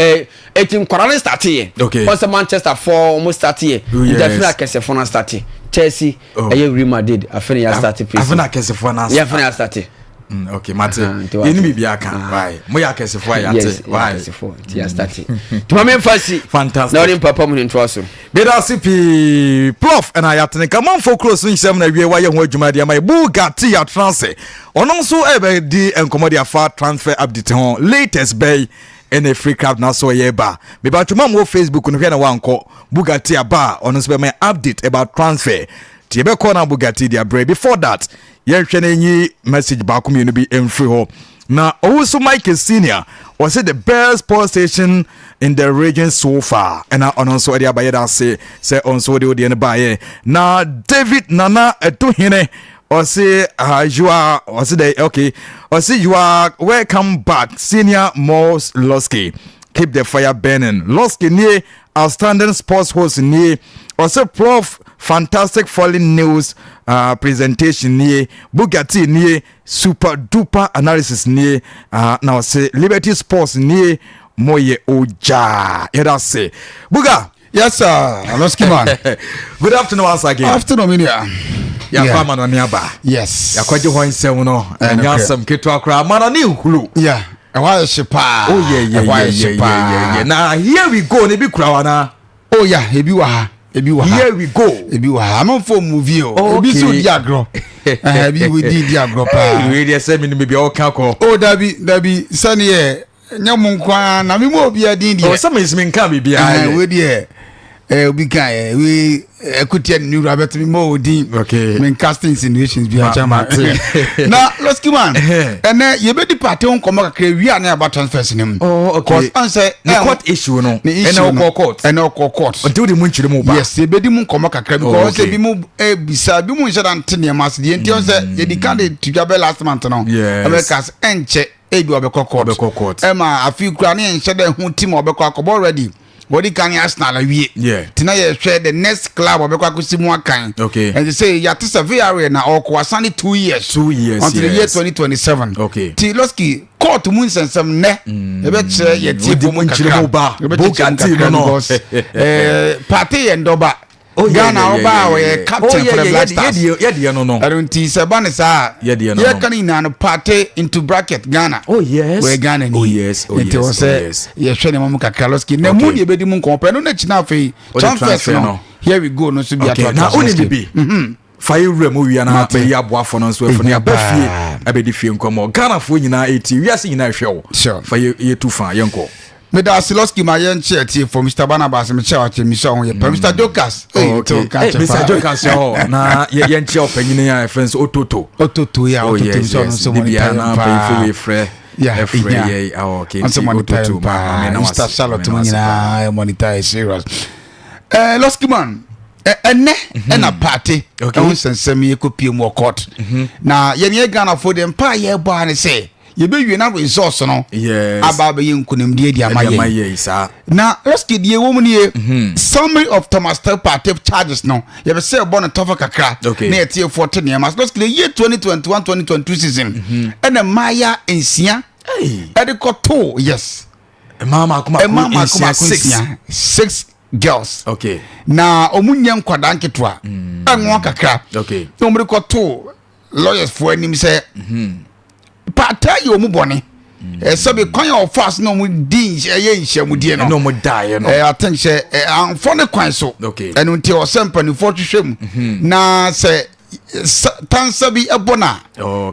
18 Corona started. Okay. Also Manchester 4 almost started. Definitely Kesefona started. Chelsea, Real Madrid. I finished started. I finished Kesefona. Yeah, finished started. Okay, Mate. You need be aka. Why? Moya Kesefona. Yes, why? Kesefona. Yeah, started. To my main fancy. Fantastic. Now in Papa mun intro. Beda CP Prof and I atene come on for close in sem na wie wa ye ho adwuma dia my Bugatti ya transfer. Ono so ebe di enkomodia fa transfer update ho latest bay in a free craft na so ye ba. Me ba tuma mo Facebook no hwe na wanko Bugatti aba ono so be my update about transfer. Ti be call na Bugatti dia break before that. Ye hwe na nyi message ba ko me no bi emfree ho. Na also Mike Senior was it the best sports station in the region so far and on so area by that say on so the odian by now David Nana etuhine or say you are or say okay or say you are welcome back Senior Moss LOSKY keep the fire burning LOSKY near outstanding sports host near or say Prof fantastic falling news presentation near Bugatti near super duper analysis near now say Liberty Sports near Moye Oja. Yeah, say Buga. Yes, sir. LOSKY man. Good afternoon once again. Afternoon, Minia. Yeah, farmer on nearby. Yes. Ya kwaje ho nsem no. Anya sam keto akra mana ni hulu. Yeah. Why shipa? Oh yeah. Now here we go. Ne bi kura wana. Oh yeah, ebi wa ha. Here we go. Ebi wa ha. I'm for movie o. Ebi so di agro. Ebi we di agro pa. We dey say me be all kan ko. Oh dabi sani e nyamu kwa na me mo obi adin di. Oh some is me kan bibia. We dey obi kan we ekutia new rabbit me mo odin. Okay. Men casting insinuations bi achama. Na LOSKY man. Ene ye be di party on komo kakra wi an about transfers nim. Oh okay. Cause answer the court issue no. Ene court. Until the munchire mo ba. Yes, ye be di mun komo kakra because bi mu bisa bi mu nshada ntene mas di enti on say ye di kan dey tujabel last month no. Americas enche ebi obekọ court. Ema afi kura ne nshada hu team obekọ akobo already. Body can Arsenal awie. Tina ye share the next club obekwa kusimu akan. Okay. And they say ya to severe na okwa sani 2 years. 2 years. Until the year 2027. Okay. Ti LOSKY court mun sensem ne. Ebe che ye ti bu mun chire ba. Bugatti no. Party endoba. Ghana oba we captain for the Black Stars. Yeah, no. I don't see Sabane sa. Yeah, no. Yeah, can in an party into bracket Ghana. Oh yes. We Ghana. Oh yes. It was yeah, shene mamu kakra LOSKY. Na mu ye bedi mun compare no na china fe. Transfer no. Here we go no so be attract. Na only be. Fire remu wi na be ya boafo no so efo na ba fie abedi fie nkomo Ghana fo nyina eti wi ase nyina hwe wo. Fire ye tu fan yenko. Me da LOSKY ma yen cheti for Mr. Barnabas me chewa che mi so ho ye Mr. Jokas. Mr. Jokas ho na yen che opanyine ya friends ototo ya ototo so mo ni na pay free okay ototo Mr. Charlotte mo nyina monitor serious LOSKY man ene na party e won sensem ye kopie mo court na ye ne Ghana for dem pa ye bo an say ye be wi na resource no yes aba be nkunimdie di amaye na LOSKY die wo mu ne summary of Thomas Partey charges no ye be say born tofa kakra na ye tie 40 ne mas LOSKY the year 2021-2022 season and maya ensia edikoto yes mama kuma 6 girls okay na omunye nkwada nketwa enwo kakra okay omrikoto lawyers for anim say Partey yo mu bone so be kwan of fast no mu din ye nhyiamudie no mu dae no I think say amfo ne kwan so okay enu nti o sempani for twhwem na say tansa bi ebona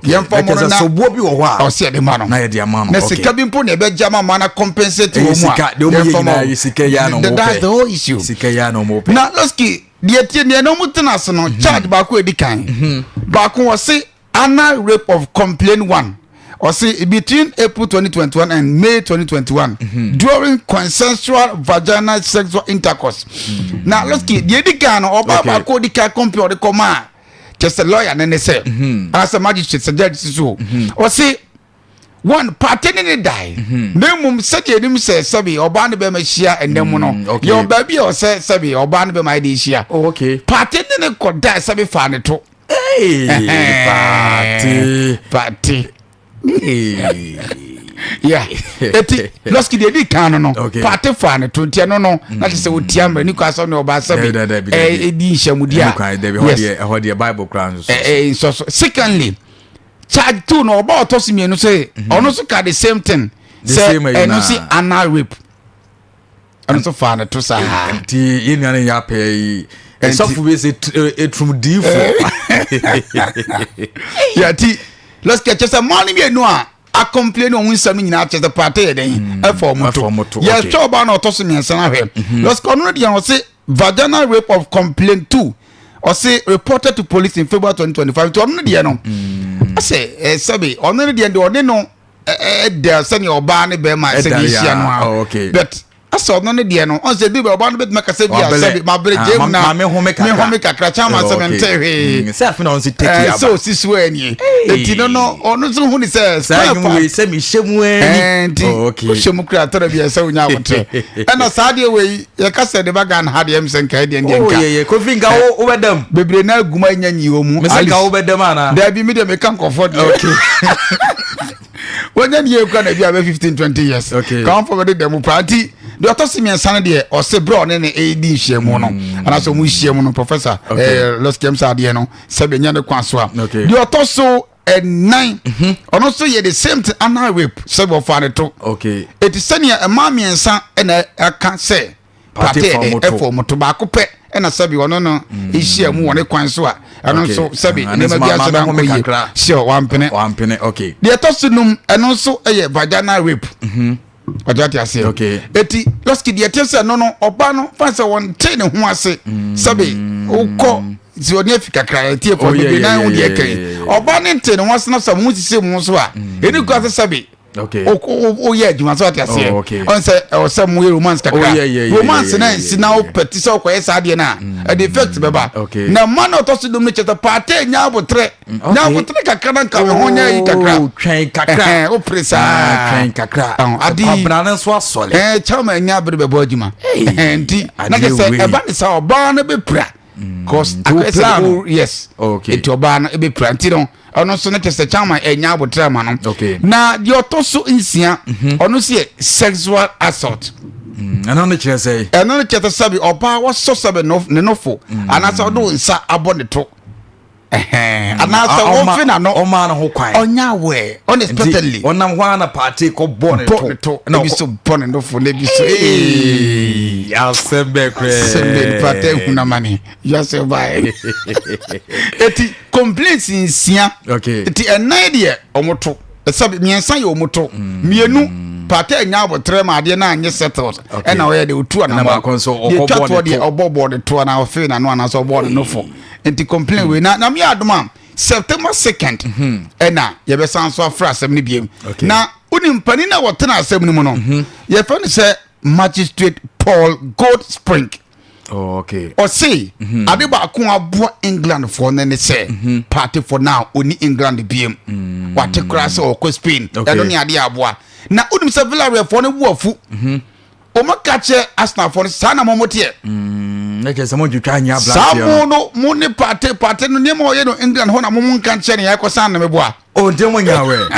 yemfa mo na so bo bi wo ho a o se de ma no na ye de ama no na sika bi mpo ne be jama ma na compensate wo mu sika de mo yina sika ya no mo that's the whole issue sika ya no mo na LOSKY de tie ne no mutena so no charge ba ko edikan ba ko wo se anal rape of complaint 1 or see between April 2021 and May 2021 during consensual vaginal sexual intercourse. Now LOSKY the edikan oba ba ko dika compare the command just a lawyer and then they say as a magistrate judge so or see one Partey ne die na mum said him say sabi oba ne be ma hia endem no your baby or say sabi oba ne be ma dey hia okay Partey ne ko die sabi fa ne to Partey yeah eti LOSKY de di kan no Partey fa ne to ntia no na se otia mra ni kwaso ne oba sabi edi nhyamudia ho de Bible crowns so secondly charge 2 no oba otosimi enu say ono so ka the same thing say enu si anal rape ono so fa ne to sa nti yenu an ya pay so fu be say etrum difo yeah ti LOSKY chese money me no a complain on winsam nyina chese Partey den e for moto yeah sure ba na otosimi ensa na hwe LOSKY ono de yan say vaginal rape of complaint 2 or say reported to police in February 2025 to ono de no I say sabi ono de no there send your ban be ma say no okay but aso no ne de no on say bi oba no bet make say bi sabi ma bere jem na me home kakra chama say mente hwe say afina on say take ya so sisu ani enti no ono so hu ni say we say mi shemu ani okay shemu kra tora bi say unya wote na sa de we ye ka say de bagan ha de em sen ka de nka oh ye ko finga wo bedam bebre na aguma nya nyi wo mu me say ka wo bedam ana da bi mi de me kan comfort okay when you can be 15-20 years okay come for the demo party the autosimi ensan de o se bro ne ed nhyiamu no ana so mu nhyiamu no professor LOSKY emsa de no se be nya ne kwaso a the autoso 9 ono so ye the same thing anal rape se bo fa ne to okay it is senior a mama ensan na aka say Partey for moto ba ko pe na sabi ono no nhyiamu woni kwan so a ano so sabi ne ma bia so na ko ye sure one penny okay the autoso num eno so ye vaginal rape Ajati ase okay eti LOSKY de tese no oba no fa se won te ne ho ase sabe ukọ ti oni afika kra eti e ko bi na hu de kan oba ne te ne ho ase na so mu sise mu so a eni ko ase sabe okay o ye adwuma so atiase on say o say mu romance kakra romance na si na o peti so ko yesa de na a defect beba na man o to so dum ne cheta Partey nya abotre kakra na ka ho nya yi kakra twen kakra o presa twen kakra adi abana so asole chama nya bre bebo adwuma enti na ke say e ba ni sa oba na be pra cause plan yes okay eti oba na be pra enti no ono so na tese chama enya abotre ma no na di otoso insia ono se sexual assault ana no kire say eno no kire sabi oba wo so sabi no ne nofo ana sa do nsa abone to ana sa wo fina no o ma na ho kwan onya we unexpectedly onam ho na Partey ko bone to na bi so bone nofo na bi so ya sembe Partey huna mani ya se bai eti complaints insia eti enai de omoto sabi miensan ye omoto mienu Partey nya abotre ma de na anye settled e na we de otu ana ma konso obobo de to na ofe na no ana so obobo nofo enti complain we na me adoma September 2nd na ye be sanso afra asem ne biem na unim pani na wotena asem ne mu no ye fa ne say Magistrate Paul Goldspring Oh, okay. Or say, Adiba Akua England for then say party for now only England BM. What a crash or Spain. I don't need idea boy. Now Udum Sevilla for the Wolfu. Oma catch Asna for the Sana Momotia. Like someone you can have Samono Money party no nemo England Hona Mumon can chen Yakosana Meboa. Oh, don't want your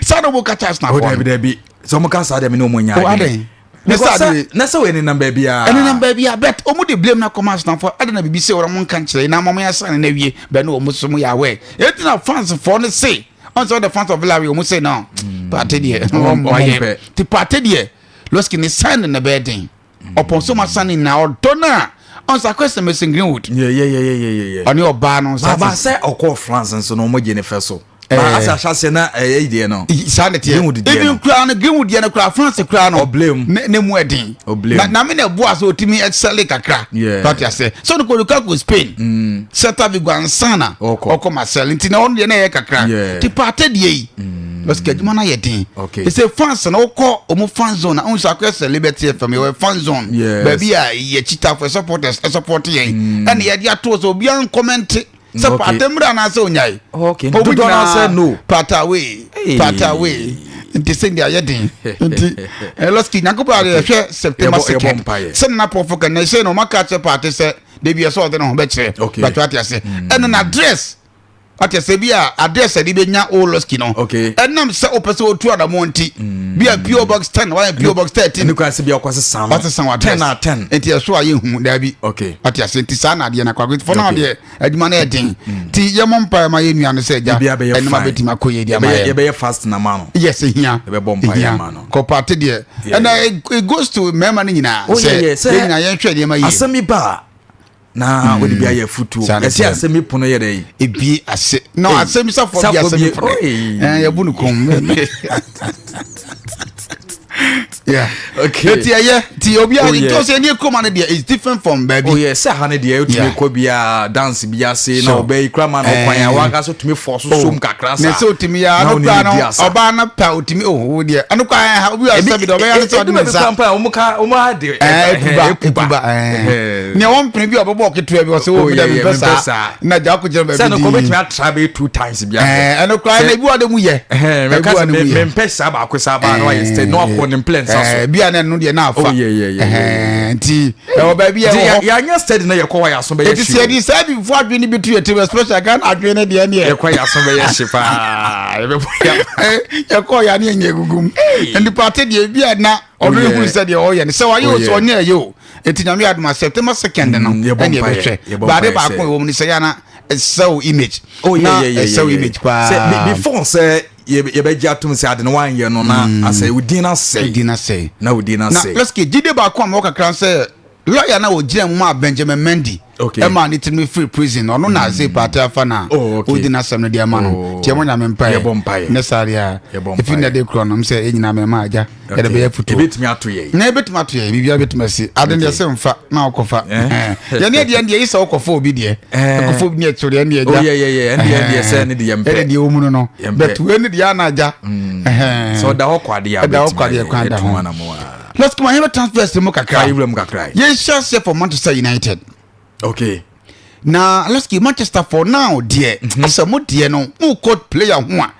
Sana will catch us now. There be some can say them no money. Nessa way in number be and then baby I bet almost blame na commerce now for I don't be say or one country now mamma son and every but no almost some way. It's not fans for the say. Also the fans of Larry almost say no. Party dear. The party dear. LOSKY is signing the bedding. Upon so much sun in now donor. On sa question missing Greenwood. Yeah. On your ban on Saba say or call France and so no more Jennifer so. As I shall say na idea no. Sanity. Even crown Greenwood yana crown France crown or blame. Name wedding. Or blame. Na me na boas o timi excel kakra. Yeah. But you say. So the Kotoka with Spain. Set up Guansana. Oko Marcel. Inti na on de na kakra. Ti parted ye. LOSKY adwuma ye din. Okay. They say fans na okọ omo fan zone na unsa kwese liberty from your fan zone. Baby a ye chita for supporters support ye. And ye dia to so obi an comment say patemra na say onyai. Okay. Do not say no. Part away. Nti say dia ye din. Nti LOSKY nyakopa de hwe September 2nd. Say na provoke na say no maka che party say dey be so de no be che. But what you say. And an address Ati sebia address e be nya o LOSKY no. Okay. Enam se opese o tu adamonti. Bia PO Box 10, why PO Box 13. Ni kwa se bia kwase san. What san address? 10 out 10. Enti eso aye hu da bi. Okay. Ati asenti sana de na kwa for now de adwuma na edin. Ti ye mompa ma ye nua no se ja. Enema betima koye dia ma. Ye be fast na ma no. Yes, here. Ye be bompa ye ma no. Ko party de. And it goes to mema ni nyina. Say ye nyina ye hwe de ma ye. Asemi ba na we be aye futu ese asemi pono ye dey ebi ase no asemi sa for bi asemi for ye bunu kom yeah okay ti obi a to say ni kom an dey is different from baby. Oh yeah, say ha ne dey to me ko bia dance bia say na obey krama na kwan ya wa ga so to me force so kakra sa na so timi ya no kra no oba na pa otimi oh dey anu kwa ha obi a sabi do be ya so de me sa pa o mu ha dey kuba ne won pin bi obobo ketua bi o se o bi da bi pesa na ja ko je ba bi say no ko betimi atra be 2 times bia anu kwa na bi o de mu ye me ka me pesa ba ko sa ba no ye stay no ko ni plan sa so bia na no de na afa nti o ba bi ya nya steady na ye ko wa ya so be ye shi it is said before adwini bi tu ye te special kan adwini de ne ye ko ya so be ye shi pa ye ko ya ne nye gugum and party de bia na odo hu said de o ye ne se wa ye so onye ye o enti nyame aduma September 2nd no and ye be hwe ba de ba ko wo ni se ya na so image so image pa before say ye be jatum say ade no wan ye no na asay udina say na udina say LOSKY jide ba ko am wo kakran say lawyer na o gina mu ma Benjamin Mendy e ma ni tin free prison ono na say party afa na udina say no de ma no tie mo nya me mpa nesaria if in the crown am say enyina me ma aja e de be futu ebetimi ato ye na ebetimi ato ye bibia betimi si ade de say mfa na okofa ye ne de ye isa okofa obi de okofa obi ne tore ne aja ye say ne de ye mpa de o mu no but we ne de ya na aja so da hokwade ya betimi LOSKY ma hebe transfer mo kakra ye share for Manchester United. Okay. Na LOSKY Manchester for now dear asamo dear no mo court player ho a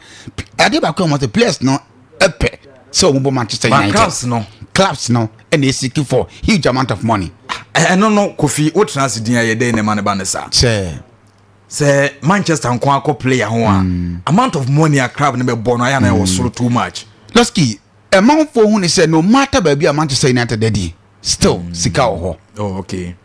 ade ba ko mo the players no epe so mo Manchester United clubs no and they seek for huge amount of money. No Kofi what transit dia ye dey na man ba ne sa say Manchester nko akọ player ho a amount of money a club ne be born aya na was so too much. LOSKY a man for who say no matter baby a Manchester United daddy still sika ho. Oh okay.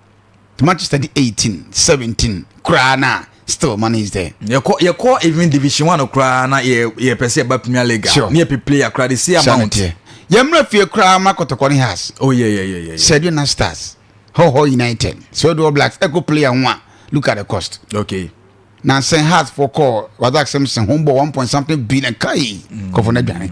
Manchester 18 17 krana still money is there. You call even Division 1 krana ye pese ba Premier League. Near player krana the same amount. Yemra fie kra ma KOTOKO has. Oh yeah. Said you stars. Ho United. So do Blacks echo player one. Look at the cost. Okay. Now Saint Hearts for call was that Simpson home 1 point something billion kai. Kofona Jani.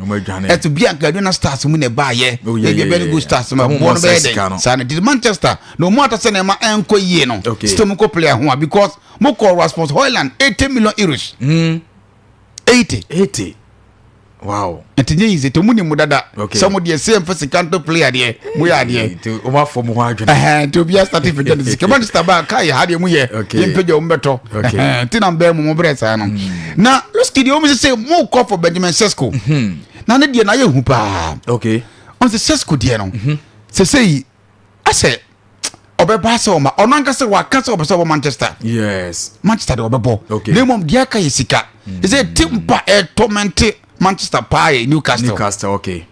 Et to be a Gardena stars win a buy ye. They very good stars my born bed. Sanity Manchester. No matter cinema enko ye no. Still moko player one because moko was for Holland 80 million euros. 80. Wow. Ntinye easy to muni mudada. Some of the same for secanto player there. We are there. To over for Muhaji. To be a starting for Genesis. Come on, Staba Kai had him here. In Pedro Umberto. Tinam Bear Mobresano. Now, let's get you almost say more call for Benjamin Sesko. Now, the dear Naya Hoopa. Okay. On the Sesko Diano. Say, I said, Obebasoma, or Nankasa, what Castle of Manchester. Yes. Manchester Obebo. Okay. Name of Diaka Isika. Is a timpa air tormented Manchester Pie, Newcastle. Okay.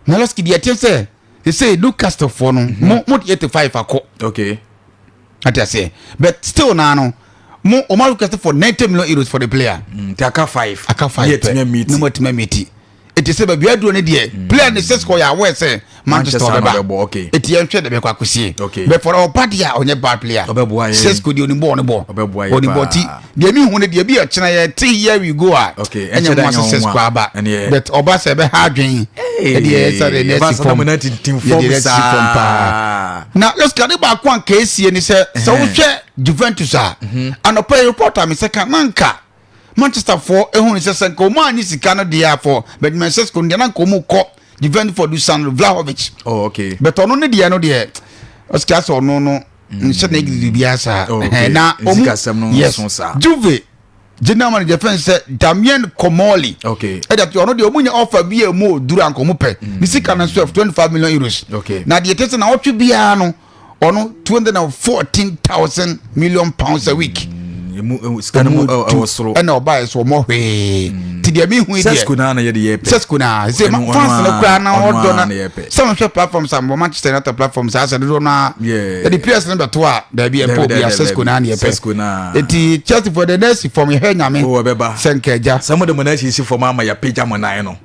Now let's get the attention. They say Newcastle for no more 85 a co. Okay. I say, but still now, more Newcastle for 90 million euros for the player. Taka 5. I can't find it. No more to me. It is about we are doing it. Player the says for your say Manchester. Okay. It is the Bequacusi. Okay. But for our party on your bad player. Says could you born a ball. Only body. The me when the be a China 3 year we go out. Okay. And your master says Quaba. But Obasa be hard dream. Now let's get back one case and he said so share Juventus and a play reporter Mr. Kananka. Manchester for a home says man is Canada for but Manchester Kundiana Komu Kop Juventus for Dusan Vlahovic. Oh, okay. But on the ano there Oscar or no Biasa. Now yes Juve General Manager defense Damien Komoli. Okay. That you are not the only offer be a more Duran Komupe. This can of 25 million euros. Okay. Now the attention now to be ano or no 214,000 million pounds a week. And our buyers were more way to the mean who is Seskuna. Say, my fans no crown now. Some of your platforms are Manchester United platforms as a donor. Yeah, the players number 2 there be a poor Seskuna. It just for the nurse from your head. I mean, Senkeja. Some of the money you see for Mama, your pajama nine.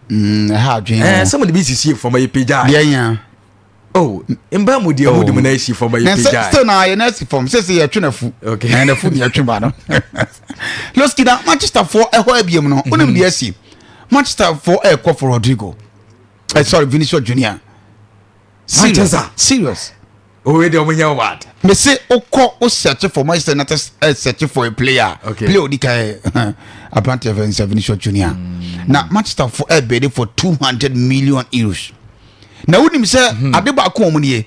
Some of the BCC for my pajama. Yeah. Oh, in Bamudi, I would do for my pajama. Still now, your nurse from says you're trying to okay, and a food you're trying. Let's get out Manchester for a whole no. Wouldn't be a see. Manchester for a call for Rodrigo. Sorry, Vinicius Junior. Serious. Already on your what? Me say, o search for Manchester United, search for a player. Okay. Play Odika, a bunch of Vinicius Junior. Now, Manchester for a bid for 200 million euros. Now, when you say, Adeba Comuni,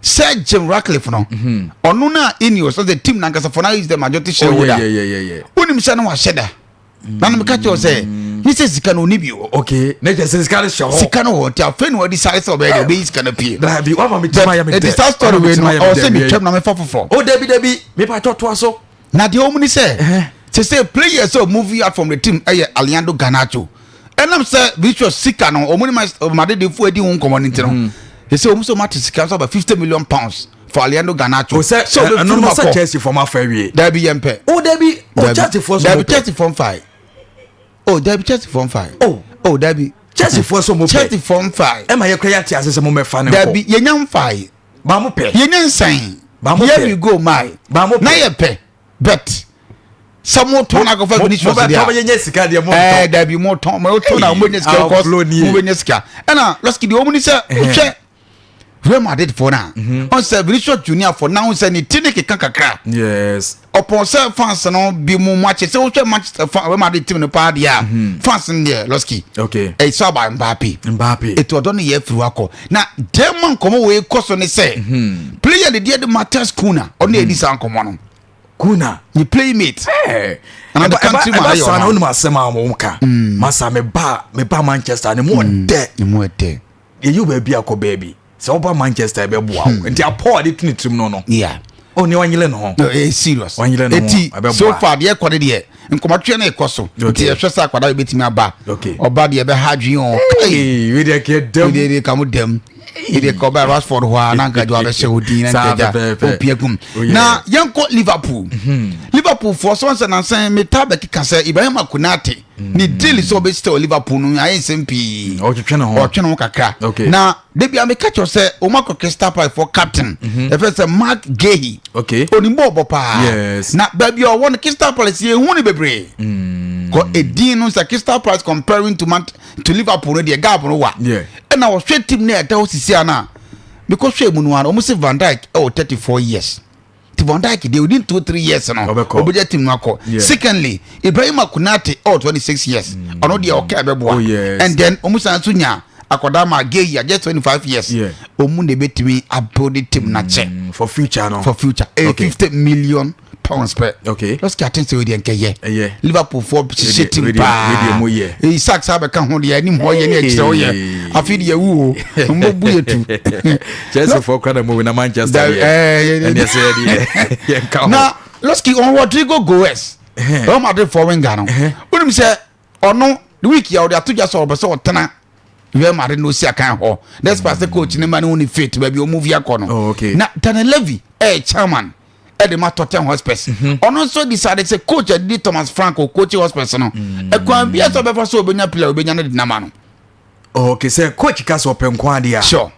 Sir Jim Ratcliffe, no, or Nuna Ineos, so the team Nankasa for now is the majority shareholder. Yeah. When you say, no, I said that. Now, catch you say, Mrs. Sikano Nibio. Okay, next is Sikano, tell Fen what decides of the base can appear. That be one of me. It is that story when I was saying, Chapman for. Oh, Debbie, maybe I thought was so. Now, the woman say, to say, players of movie out from the team, Aliando Ganacho. And I'm saying, Visual Sikano, or my Madrid for a deal community. He said, almost so much is about 50 million pounds for Aliando Ganacho. So, the number of Chelsea for my ferry. Debbie MP. Oh, Debbie, Chelsea for Chelsea from 5. Oh, Debbie Chelsea from 5. Oh, Debbie Chelsea for some Chelsea from 5. Am I a creative as a moment fan? Debbie, Yan 5. Bamupe. Yan saying, here you go, my Bamupe. Nayape, but. Some more tone I go for Vinicius. There be more tone. My tone I witness Moveniska. And let's get the woman is Real Madrid for now. On say Vinicius Junior for now is any Tineke Kakaka. Yes. Upon self fans and be more matches. So much Real Madrid team in the party. Fans in there, Losky. Okay. A saw by Mbappe. It was done here through Ako. Now, German come away, cost on the say. Player the dear Matthias Kuna. Only this uncle one. Kuna, you playmate. Hey, and the country my own masema monka. Masa me ba Manchester and more dead. You baby a baby. So ba Manchester be boa. And they are poor they trim no. Yeah. Only one year no. No, serious. 1 year no. So far the quality here. And come atwe na ekoso. Ti ehwesa kwada betimi aba. Okay. Oba de be hadwen o. Hey, we dey get dem. We dey come dem. Ide ko ba Rashford ho ananga jo abe shehudin na nteja opiagum na yanko Liverpool for so na san metabe kika say Ibrahim Konate ni deal so be still Liverpool no ayi SMP o twetwe no kakra na debi ameka cho say o mako Crystal Palace for captain the first Mark Gay onimbo bopa yes na baby o won Crystal Palace ye hu ni bebre ko edin no say Crystal Palace comparing to Liverpool no the gap no wa and I was straight team near that was Siana because she Munuan almost Van Dijk 34 years Van Dijk they within 2-3 years no obeje team no akọ. Secondly Ibrahim Konate 26 years ono dey okay beboa and then omusan so nya akodama Gay just 25 years omu ne betimi abode team na che for future no 50 million pounds per. Let's get into the NK. Liverpool for shitting pa. He sacks have a can hold the anymore. I feel you woo. Just for kind of moving a Manchester. Now, let's keep on Rodrigo Goes. Oh, my dear foreign Ghana. What do you say? Or no, the week you are to just over so tana. You are married no see a can ho. That's past the coach in the man only fit where you move your corner. Now, Tana Levy, chairman. Edema Tottenham Hotspurs. On also decided say coach did Thomas Franco coach Hotspurs no. E kwan bia so be fa so obenya player obenya no dinama no. Okay, say coach ka so pen kwa dia. Sure.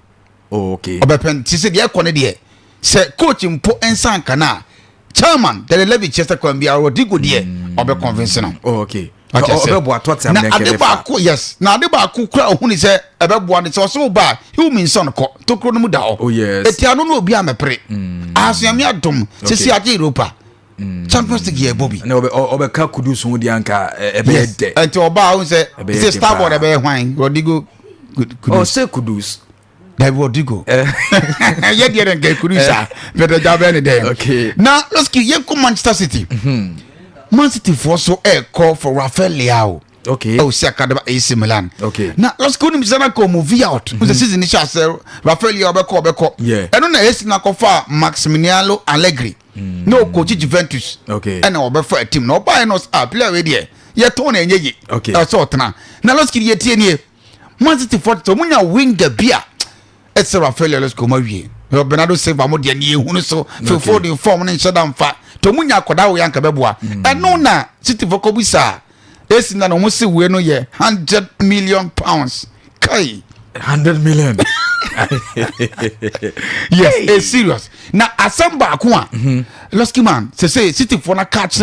Okay. Obepen ti say dia kone dia. Say coach mpo ensan kana. Chairman the Levy Chester kwan bia Rodrigo dia obe convince no. Okay. Obebo Tottenham na adeba ko yes. Na adeba ko kura ohuni say ebebo ne so ba hu min son ko to kro no mu da ho. Oh yes. Etiano no obi amepre. Asiami adom sisi age Europa. Champions League ye Bobby. Na obeka Kudus hu di anka ebe de. Enti oba hu say say Starboard ebe hwan Rodrigo Kudus. Oh say Kudus. That Rodrigo. Ye dey den Kudus ah. Better job any day. Okay. Now let's keep ye come Manchester City. Man City for so call for Rafael Leao. Okay. Oh, see Academy AC Milan. Okay. Now let's go to Mizana ko movie out. The season is just Rafael Leao beko. Yeah. I don't know AC na ko fa Maximiliano Allegri. No coach Juventus. Okay. And obe for a team. No buy no player we there. Ye ton enye. Okay. So na. Now let's get ye tie Man City for to munya winger bia. It's Rafael Leao let's go mawie. Bernardo Silva mo de nie hunu so for the form na nshada mfa. To munya akoda wo yanka beboa. Eno na City for ko bisa. Esi na no se we no ye 100 million pounds. Kai 100 million. Yes, it's serious. Na asamba ko a. Losky man, say City for na catch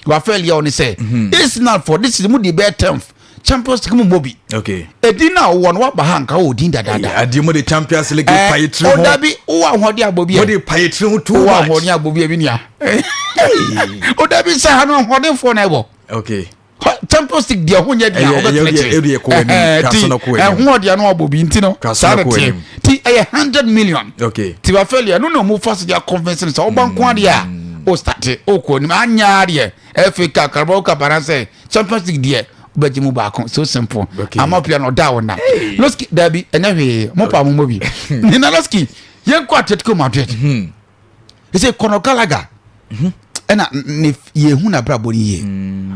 Rafael Leao ni say. It's not for this is mu the best 10th. Champions League mobi. Okay. Edina won wa bahanka o din dada. Adimo the Champions League payetri ho. Odabi o ahodi abobi. Mo the payetri ho too much. O ahodi abobi bi nia. Odabi say ha no ahodi for na ebo. Okay. Champions League dia ho nya dia obetreche. Kasono ko eni. Ho dia no abobi nti no. Kasono ko eni. Ti 100 million. Okay. Ti wa failure no mo fast dia convince so banko dia. O start o ko ni anya dia. FA Cup Carabao Cup say Champions League dia. Bejimu baako so simple. Amapia no da wona. Losky dabi enahwe mo pa mo mobi. Ni na Losky yen ko Atletico Madrid. He say Conor Gallagher. Ena ni ye hu na bra boni ye.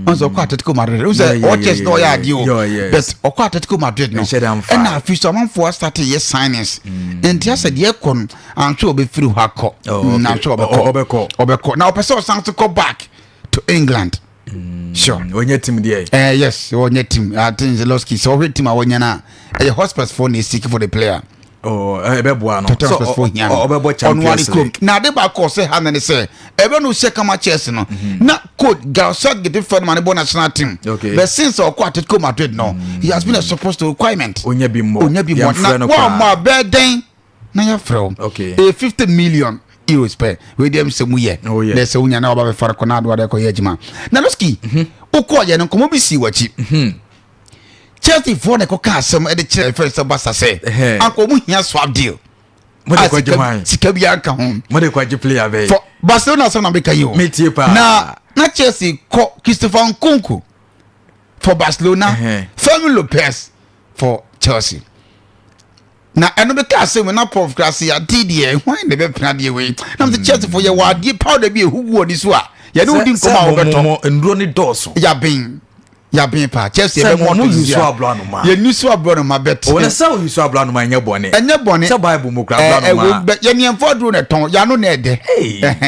Onzo ko Atletico Madrid. We say watches no ya dio. But o ko Atletico Madrid no. Ena afiso amanfo start ye signings. Enti ase de kon ancho obe firi ho akọ. Na ancho obekọ. Na opese san to go back to England. Sure. When your team there. Yes, when your team. I think the Losky. So we team when you na. A hospital phone is seeking for the player. Oh, ebeboa no. So obebo Champions League. Na de ba ko say ha na say. Ebe no say kama Chelsea no. Na coach Garcia get for man bo national team. But since or Atletico Madrid no, he has been a supposed to requirement. Onya bi mo. Na one more beden. Na ya from. Okay. 50 million euros per we dem se mu ye. Let's say unya na oba be fara konado ade ko ye jima. Na Losky. Uko ye no komo bi si wachi. Chelsea for the coca some at the chair first basta say. Uncle mu hia swap deal. Mo de kwaje man. Sika bi anka ho. Mo de kwaje player be. For Barcelona so na be kayo. Metie pa. Na Chelsea ko Christopher Nkunku for Barcelona. Fermin Lopez for Chelsea. Na eno be ka say we na prof class ya DD why dey be plan dey we. Na the Chelsea for ye wa dey powder be hugu oni so a. Ya no din koma obeto. Ndro ni doso. Ya bin pa Chelsea be mo use so ablo anoma. Ye ni so ablo anoma bet. O na say use so ablo anoma nya bone. Enya bone. Say Bible mo kra ablo anoma. Ye ni enfo dro na ton ya no na ede.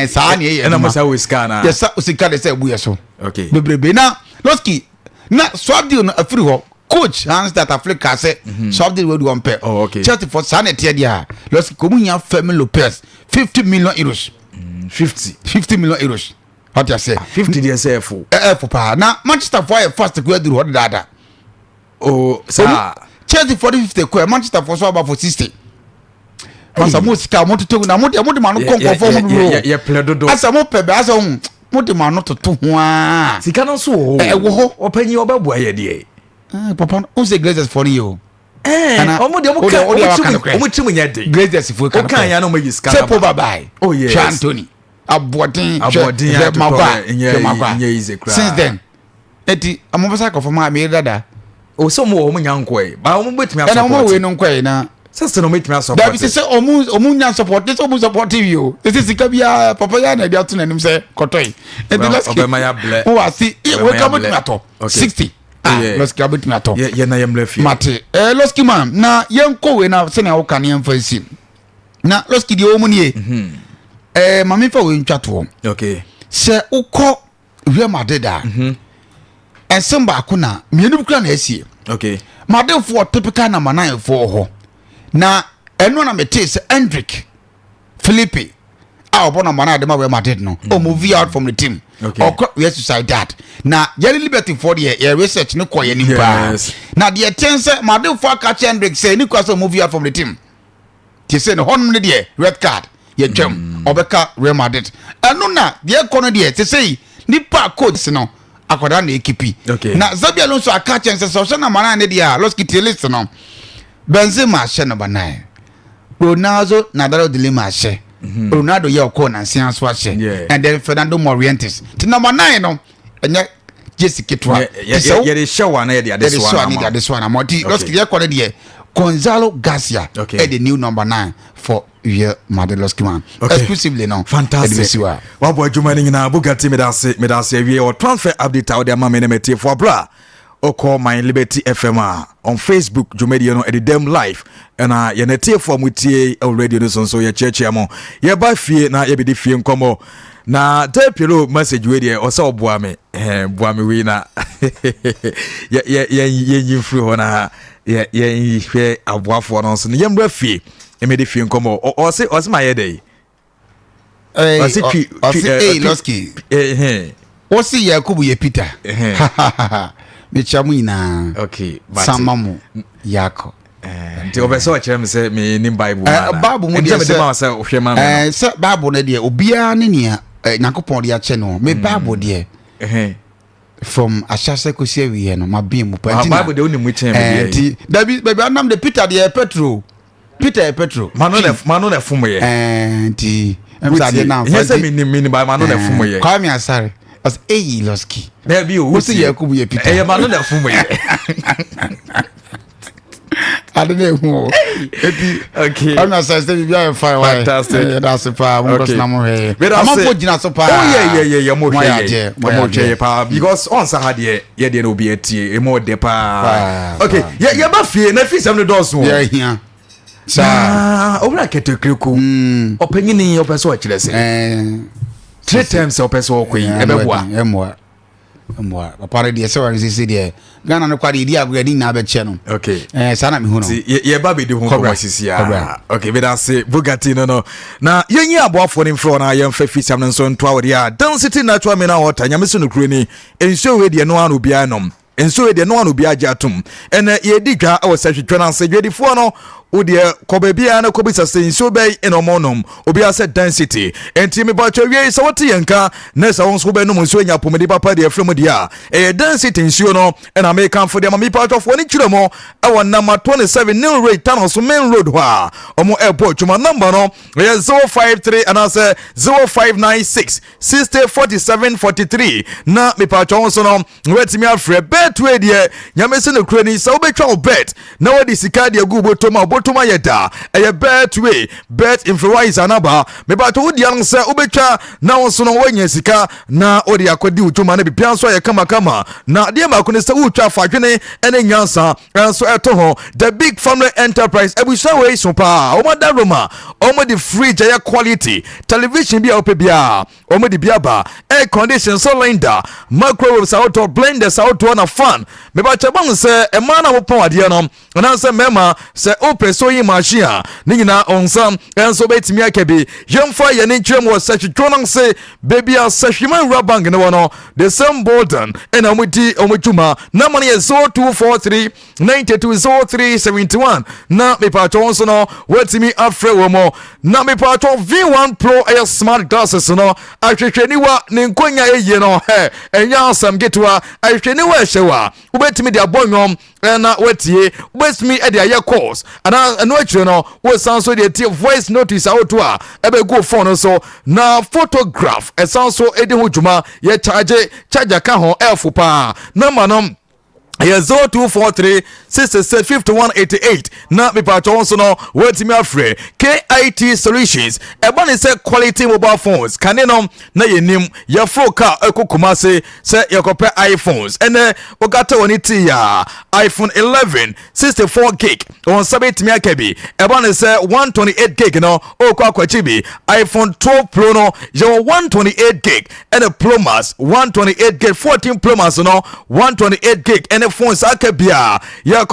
Sa na ye. Na mo say we scan na. Yes sa usika dey say buye so. Okay. Bebrebe na Losky na swap deal no afiri ho. Coach Hans that Africa say swap deal we do on pair. Oh okay. Chelsea for sanity dia. Losky komu nya Fermin Lopez 50 million euros. 50 million euros. What you say? 50 DSF. For pa. Now Manchester for a first go do what dada. Oh, sir. Chelsea for 50 ko Manchester for so about for 60. asa mo sika mo toto na mo de ma no konkofo mo bro ye pledodo asa mo pebe asa mo de ma no toto ho a sika no so wo ho opanyi obabua ye de papa on say glazers for you omo de omo chimu nya de glazers for kan kan ya no mo yiska say po bye bye oh yes Anthony abodin magwa since then eti amobasa ko for ma me dada o so mo o mo nyanko ba o mo betimi support na mo we no nkwa na sister no betimi support da bi se o mu nya support so mo support you esi sika bia papa ya na dia to nanim se kotoi eti LOSKY o wa si we ka betimi ato 60 LOSKY betimi ato ye na yemle fi mate LOSKY man na yenko we na se na wo kan yemfa esi na LOSKY di o mu nie mami fa we ntwato okay se ukọ Real Madrid da ensemble akuna mienu kura na esie okay Madrid for typical number 9 for ho na eno na mete se Hendrick Felipe obo number 9 de ma Real Madrid no o move out from the team okay yes to say that na yellow liberty for the research no koye nimpa na the chance Madrid for catch Hendrick say ni kwa so move out from the team ti say no honum ne de red card ye twam obeka Real Madrid eno na de kono de ti say nipa coach no akoda na ekipi na Xabi Alonso akache nse so na mana ne dia LOSKY list no Benzema she number 9 Ronaldo Nadal de Lima she Ronaldo ye okọ na nsia so she and then Fernando Morientes ti number 9 no enye Jesse Kitwa ye de show na ye de this one amoti LOSKY ye kọ de Gonzalo Garcia the new number 9 for Real Madrid LOSKY man exclusively no fantastic wa boy jumani nyina Bugatti medase wie o transfer update out there ma me metie for bra o call my Liberty FM on Facebook jumedi no at them live and ye netie for mutie already no so ye cheche mo ye ba fie na ye be fie nkomo na tepiro message we there o se oboa me we na ye nyimfru ho na ye hwe aboafo no so ye mbra fie emedi fie nkomo o se ma ye dey LOSKY o si Yakubu ye Peter me chamu ina okay samamu yako nti obeso akere me se me ni Bible Bible mu de se ma se ohwe ma me se Bible na de obia ne ne Yakopon de ache no me Bible de from Ashase kosie wi no ma bi mu pa Bible de onimu chen me nti baby anam de Peter de Petro mano na fumo ye nti emsa de na yes me ni ba mano na fumo ye kwa mi asare as LOSKY na bi o si Yakubu ye Peter mano na fumo ye adene hu epi okay I'm not saying be very fine fantastic that's pa mo ko na mo he am for gina so pa yeah mo hwe pa because on sa ha de ye de no be atie e mo de pa okay ye ba fie na fi sam no dos wo yeah here sa obra ketekreku opanyini opeso akire se 3 times opeso okoi emwa papa de se wan sisi de Ghana no kwade di agudi na abeche no okay sana me hu no ye ba be de hu ko sisi okay be that say Bugatti no na yenyi aboafo ni mfro na yemfa fisam no so nto awde a density natural mineral water nyameso no kuro ni enso we de no anu bia nom enso we de no anu bia ajatum ene ye di dwa awose hwetwe na nse dwedifo no udie kobebia na kobisa senso bei enomonom obi ase density enti me ba twa so wote yenka na sa wonso be no nso nya pomedi papa de afrem dia density nsuo no na American for dem me part of one chiremo e won number 27 new rate tan so main road ho omo airport chuma number no 053 and ase 0596 604743 na me part wonso no wetimi afre bet we de nyamese no krani so betwa bet na wodi sika de agu botoma botuma yeda bet way bet influencer naba me ba to wodi an se obetwa na wonso no wanya sika na odi akodi utuma na bipia so ye kama na de ma ko ne se utwa fadwene ene nyansa so eto ho the big family enterprise ebusa we so pa o moda roma o mo di fridge ya quality television bia opebia o mo di bia ba air condition cylinder microwave auto blenders auto na fan me ba chabon se e ma na wo pon ade no na se mema se open so yi machine a ni nyina onsam enso betimi akabi yemfa ye ni twem wo search twonan se baby a sehwiman rabang ne wo no the same bolden and amudi omutuma na money is 0243 920371 na me pa chonso no wetimi afre wo mo na me pa chon V1 Pro air smart glasses no ahwehweniwa ne nkonya eye no enya asam getwa ahwehweniwa ehyewa ubetimi de abonwom na wetie ubetimi e de aye calls ana eno akire no wo sanso de tie voice notice auto a ebe go phone so na photograph esanso edi hojuma ye charger ka ho elfu pa na manom Yes, 0243 665188 na me pa chonso no wetimi afre KIT Solutions ebon say quality mobile phones kanenom na yenim ya froka ekokumase say yakope iPhones ene ogata woni ti ya iPhone 11 64 gig on sabetimi akabi ebon say 128 gig no okwachibi iPhone 12 Pro no yo 128 gig and a Pro Max 128 gig 14 Pro Max no 128 gig and phones akabia ya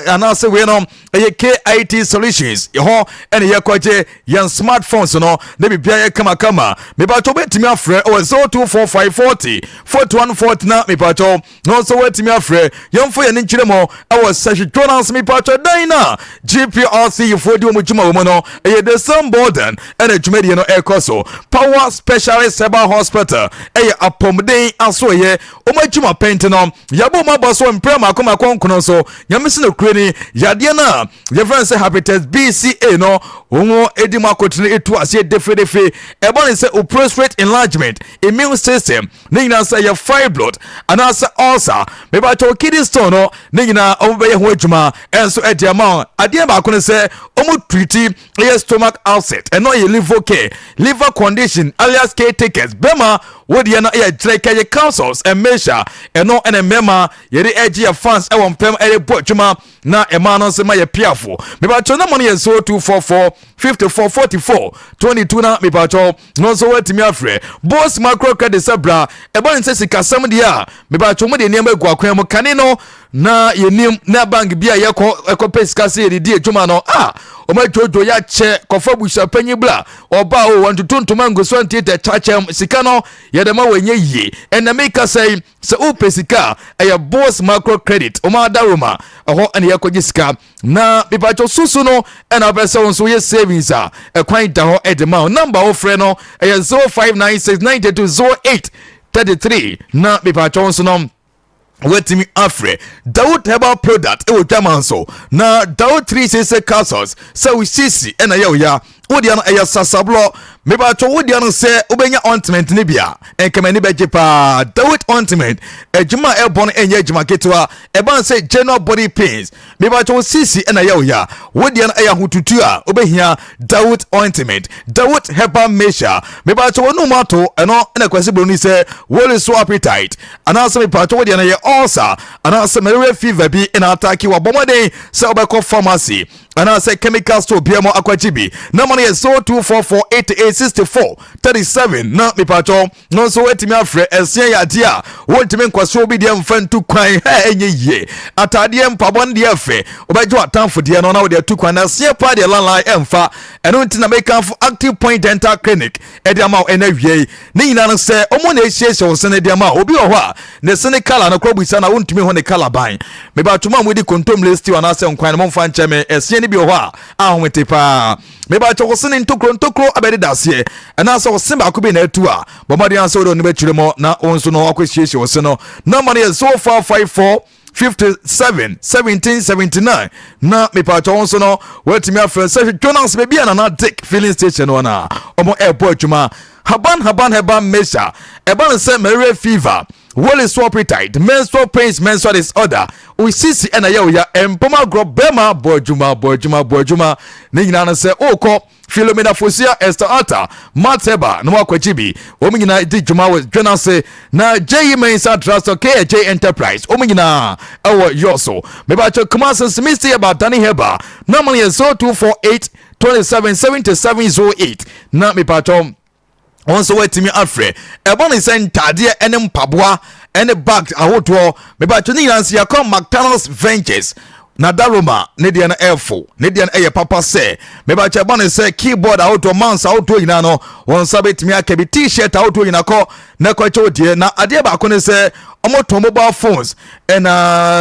anase we no KIT Solutions ho ene ya kwaje yan smartphones no na bibia ya kama me ba to betimi afre o 024540 4140 na me pa to no so wetimi afre yemfo ya ni nkire mo awo sashi tonans me pa to dan na GPRC fodi omujuma wo no the same burden ene dwumadi no ekoso power specialist cyber hospital apomden aso ye omajuma pent no yabo mabaso emprema akoma konkono so nyamisi no kreni yade na ye friend say hepatitis BCA no onwo edimu akotene etu ase defe ebon say prostate enlargement immune system nina say your fibroid and also ulcer me ba to kidney stone no nina obeye ho adwuma enso ediama ade ba kono say omu treat stomach ulcer and no your liver condition alias caretakers bema wodi na ya dreke ye councils and measure eno ene mema ye edge ya fans e won pem e bo adwuma na ema no se ma ye piafo me ba cho na money ye 0244 5444 22 na me ba cho no so wetimi afre boss macro credit sabra e bon se sikasam dia me ba cho mo de niam egu akwan mo kane no na yenim na bank bia ye ko pesika se ye di adwuma no o ma jojo ya che kofa busha panyi bla oba o want to tontoma ngoso antete chachem sika no ye de ma wenye yi ena make say se o pesika e boss macro credit o ma daroma ho ene ye kwaji sika na bipacho susu no ena pese wonso ye savings e kwan da ho e de ma number o frɛ no e 0596920833 na bipacho wonso no wetimi afre Daud herbal product e wo jamanso na Daud 366 capsules so we sisi ena ya wodi na eya sasablo me ba to wodi na se obenya ointment ne bia enkemani beje pa Daud ointment ejuma ebon enye ejuma ketwa e ban se general body pains me ba to sisi ena ya wodi na eya hututu a obehia Daud ointment Daud herbal measure me ba to no mato eno ena kwase broni se wole so appetite ana se me pa to wodi na ye ulcer ana se malaria fever bi ina attack wa bomode se obekọ pharmacy ana say chemical store biamo akwachibi na money is 0244886437 na me pacho no so wetimi afre esien ya dia wotimi nkwaso obi dia mfantu kwan enye ye atade mpabon dia afe obejo atamfo dia no na wo dia tukwan na sie pa dia landline emfa eno ntina make for active point dental clinic e dia ma ena wie ni nyina no say omo na ehiesie wo sene dia ma obi wo ho a ne sene kala na krobuisa na wontumi ho ne kala ban me ba tuma mo di kontom list wa na say nkwan mo mfa ncheme esien bi ho a ahomete pa me ba cho sene ntokro abede dasie na so simba ko bi na atu a bomade an so do ne ba chiremo na onso no akwahiesie wo sene no money is 0454 57 1779 na me pa cho onso no wetimi afre se Jonas be bia na dick filling station wana omo airport juma haban measure eban se malaria fever wole so appetite menstrual pains menstrual disorder we sisi ena ya empoma gro bema bojuma ne nyina na se okọ Philomena Fosia Esther Ata Mateba no akwachibi omunyina di juma we dwena se na JE Mensa Trust KJ Enterprise omunyina ewo yoso me ba cho come sense misty about Danny Heba normally 0248 277708 na me pa cho onso wetimi afre ebon ise ntade ene mpaboa any bag ahoto me ba tuni yansi ya come McDonald's Ventures na daroma ne de na airful ne de na papa say me ba che bone say keyboard auto mouse auto yina no won sabet mi akabi t-shirt auto yina ko na ko che odie na ade ba ko ne say omoto mobile phones and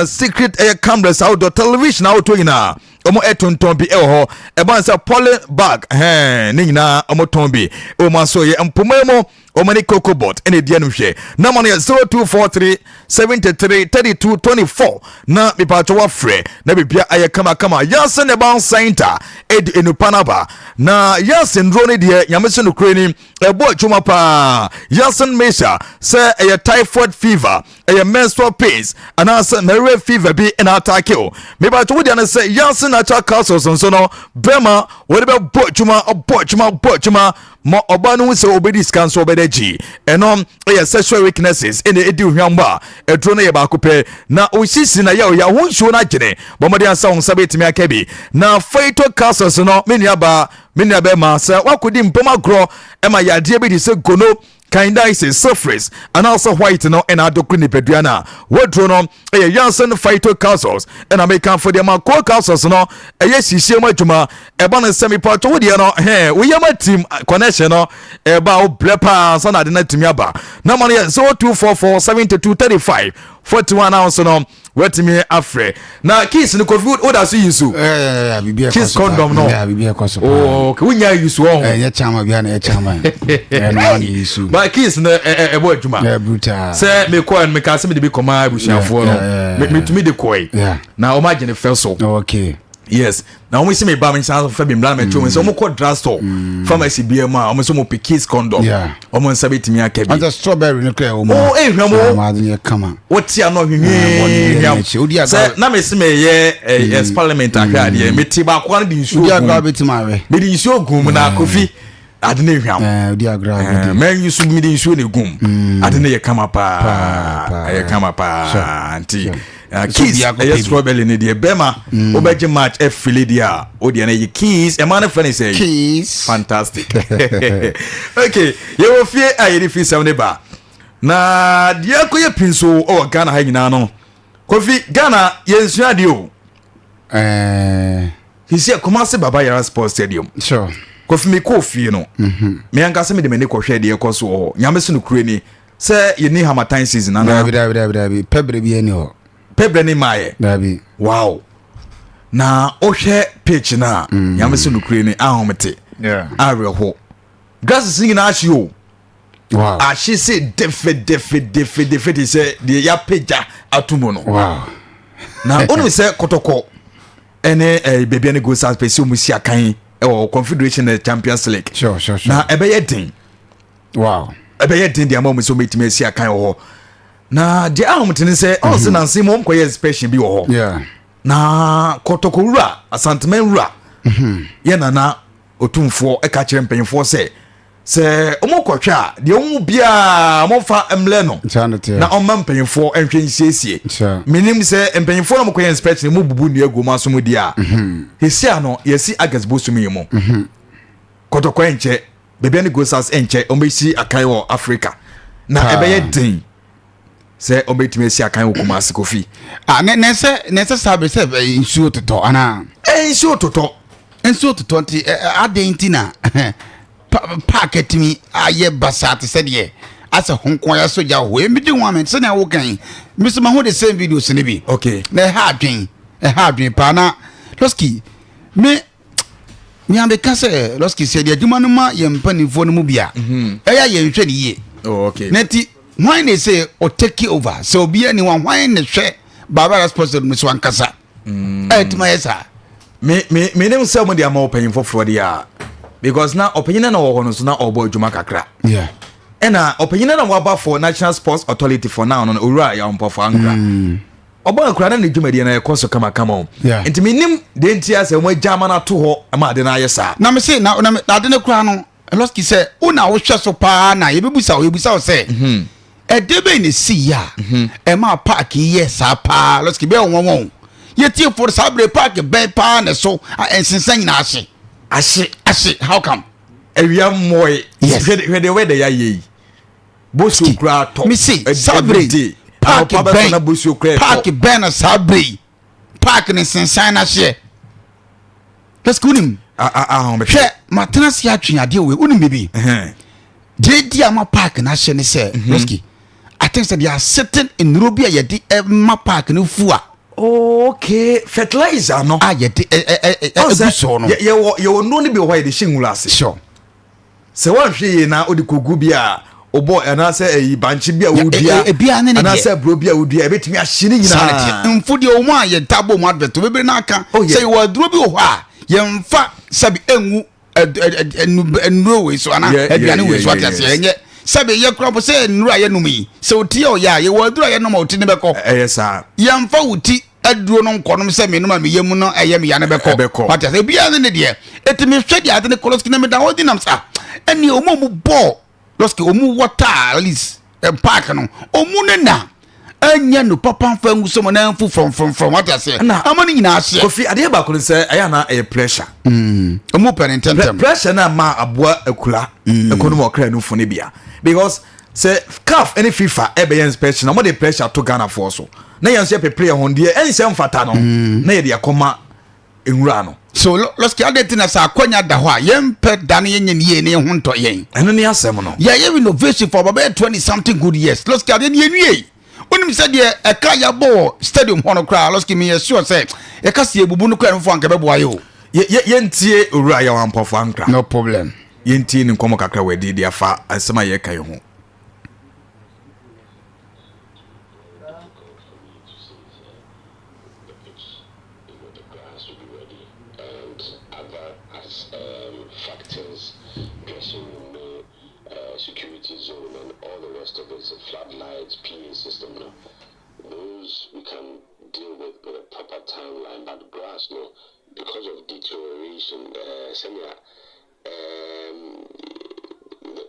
secret air cameras auto television auto yina omo etonton bi ho e ban say poly bag ne yina omoton bi o ma so ye mpomemo omani kokobot ene dia no hwe na mo 0243 73 32 24 na mi pa cho wa frɛ na bibia aye kama yasen ne ban center enupanaba na yasen drone de nyamese no kreni ebo chuma pa yasen mesha say a typhoid fever a menstrual pains and as malaria fever be in attack you me ba cho de na say yasen natural causes so no bema we be bo chuma mo obanu se obedi scan so obedeji enom sexual weaknesses in the edi hwamba edro na ye ba kopɛ na osisi na ya wonsuo na gene bomode ansa won sabetimi akabi na fatal cancers no menia ba ma se wakodi mpoma gro ema yade bi di se gono candidiasis, syphilis, and also white no and adokuni peduana. Wodrono a Janssen phyto cancers and American for the Marco cancers no a yes shema juma a bon semi part with you no hey we are my team connection no about blepa son I didn't to me aba. No money 0244 7235 41 ounce no wet me afre. Now kiss no covid what does you so kiss condom no oh okay we nya use one ya chama bia na chama no use but kiss no ebo adwuma brutal say me call me ka say me dey be command busuafo no me to me dey call na o ma gene fell so okay yes now we see me ba me chance for be mla me to me so mo call drugstore pharmacy bia ma o mo so mo pick kiss condom o mo nsa betimi akabi and the strawberry no clear o mo oh ehwamo ma de kama what ya no hwehwe say na me see me ye parliament ahwa de me ti ba kwa de nsu odia gra betima we me de nsu ogum na kofi ade na ehwam odia gra men yusu me de nsu ne gum ade na ye kama pa ye kama pa anti keys yes strawberry ne de bema obeje match Philadelphia odi na ye keys e man friend say keys fantastic okay ye wo fie ayeri fi sam ne ba na de akoye pinso o Ghana ha nyina no kofi Ghana ye nsua de o he say Kumasi Baba Yara Sports Stadium sure kofi me ko fie no me anka se me de me ne ko hwe de ekoso ho nyame se no kure ni se ye ni Hamatan season na dabi pebre bi eni ho pebre ni maye dabi wow na ohwe pitch na nyame se no kure ni ahomete areho grass singing na ashi o wow ashi se defe se de ya peja atumo no wow na onu se kotoko ene baby ene go south pese omusi akan Confederation Champions League sure na ebeye din wow ebeye din de amom so metime si akan ho na de ahomtene se on se nanse mom koye special bi ho na kotoko wura ASANTE wura ye na otumfo e ka kire mpanyimfo se omokotwa de omu bia mofa emle no na omma mpanyimfo enhwe nsiesie minim se mpanyimfo no mokoye special mu bubu nu agoma so mu dia hesi ano yesi agas bosumi mu kotoko enche bebe ni go south enche omesi akan wo Africa na ebeye din se obetime si akan wo Kumasi Kofi nese sabe se insuo toto ana insuo toto nti adentina packet mi aye basate said ye as a honkwa ya soja ho e midi wame se na wo kan mi so ma ho the same videos ne bi okay na ha adwen pa na LOSKY me ambe ka se LOSKY se de adwuma no ma ye mpanifo no mu bia eya ye nhwe ne ye okay neti why they say or take over so be anyone why ne hwe Baba responsible mi so ankasa tuma yesa me nem se mo de ama opanyin for dia because na opanyin na wo no so na obo adwuma kakra ena opanyin na waba for National Sports Authority for now no owura ya ompo for ankra obo akra na dwumadi na ekoso kama enti me nim de ntia se mo agama na to ho ama de na yesa na me say na de na kra no LOSKY say una wo hwe so pa na yebebusa wo say edebe ni si ya ma park yes pa LOSKY be won yeti for sabre park be pa na so ensensan na ase how come ewia moy yes where the ya ye bosu kra to me see sabre park ben sabre park ne sensan na hye let's go nim hwe matena se atweade we unim bibi dedi ama park na hye ne se LOSKY I think that they are sitting in Robia yedi ma park no fua okay fertilizer no yedi so no ye no ne bi ho ye de hyenwura ase sure se wan hwe na odi kogu bia obo ana se eyi banchi bia wodua ana se bro bia wodua ebetimi ahye ni nyina mfudi o mu aye tabo mu advert bebe na aka say waduro bi ho a ye mfa sabi enwu enuro we so ana aduane we so atase enye sabi ye crop say enuro aye numi se otie o ya ye waduro aye noma oti ne beko sa ye mfa wuti aduro no nkonom se me noma me yemu no eye me ya ne beko atase bia ne de etimi hwe de ade ne LOSKY na me da odi nam sa eni o mu bo LOSKY omu water at least park no omu ne na anya no papa fa ngu so na mfu from what I say amani nyina ase Kofi ade ba ko say aya na pressure omu penentem pressure na ma aboa akula ekonomi okra no fo ne bia because say CAF any FIFA ebe yen inspection na mo de pressure to Ghana for so na yen so prepare hon de ensem fata no na ye de akoma enwura no so LOSKY adetina sa akonya da ho a yempe dane yenye ne ne ho nto yen eno ne asem no ya renovation for about 20 something good years LOSKY ade ne yenwie onim se de e ka ya bo stadium hono kra LOSKY me sure say e ka se ebubu no kra no fo anka beboa ye o yentie owura ya wampofo ankra no problem yentie ni nkomo kakra wedi dia fa asema ye kan ho factors, dressing room, security zone, and all the rest of it, floodlights, PA system. Those we can deal with a proper timeline. But grass, no, because of deterioration,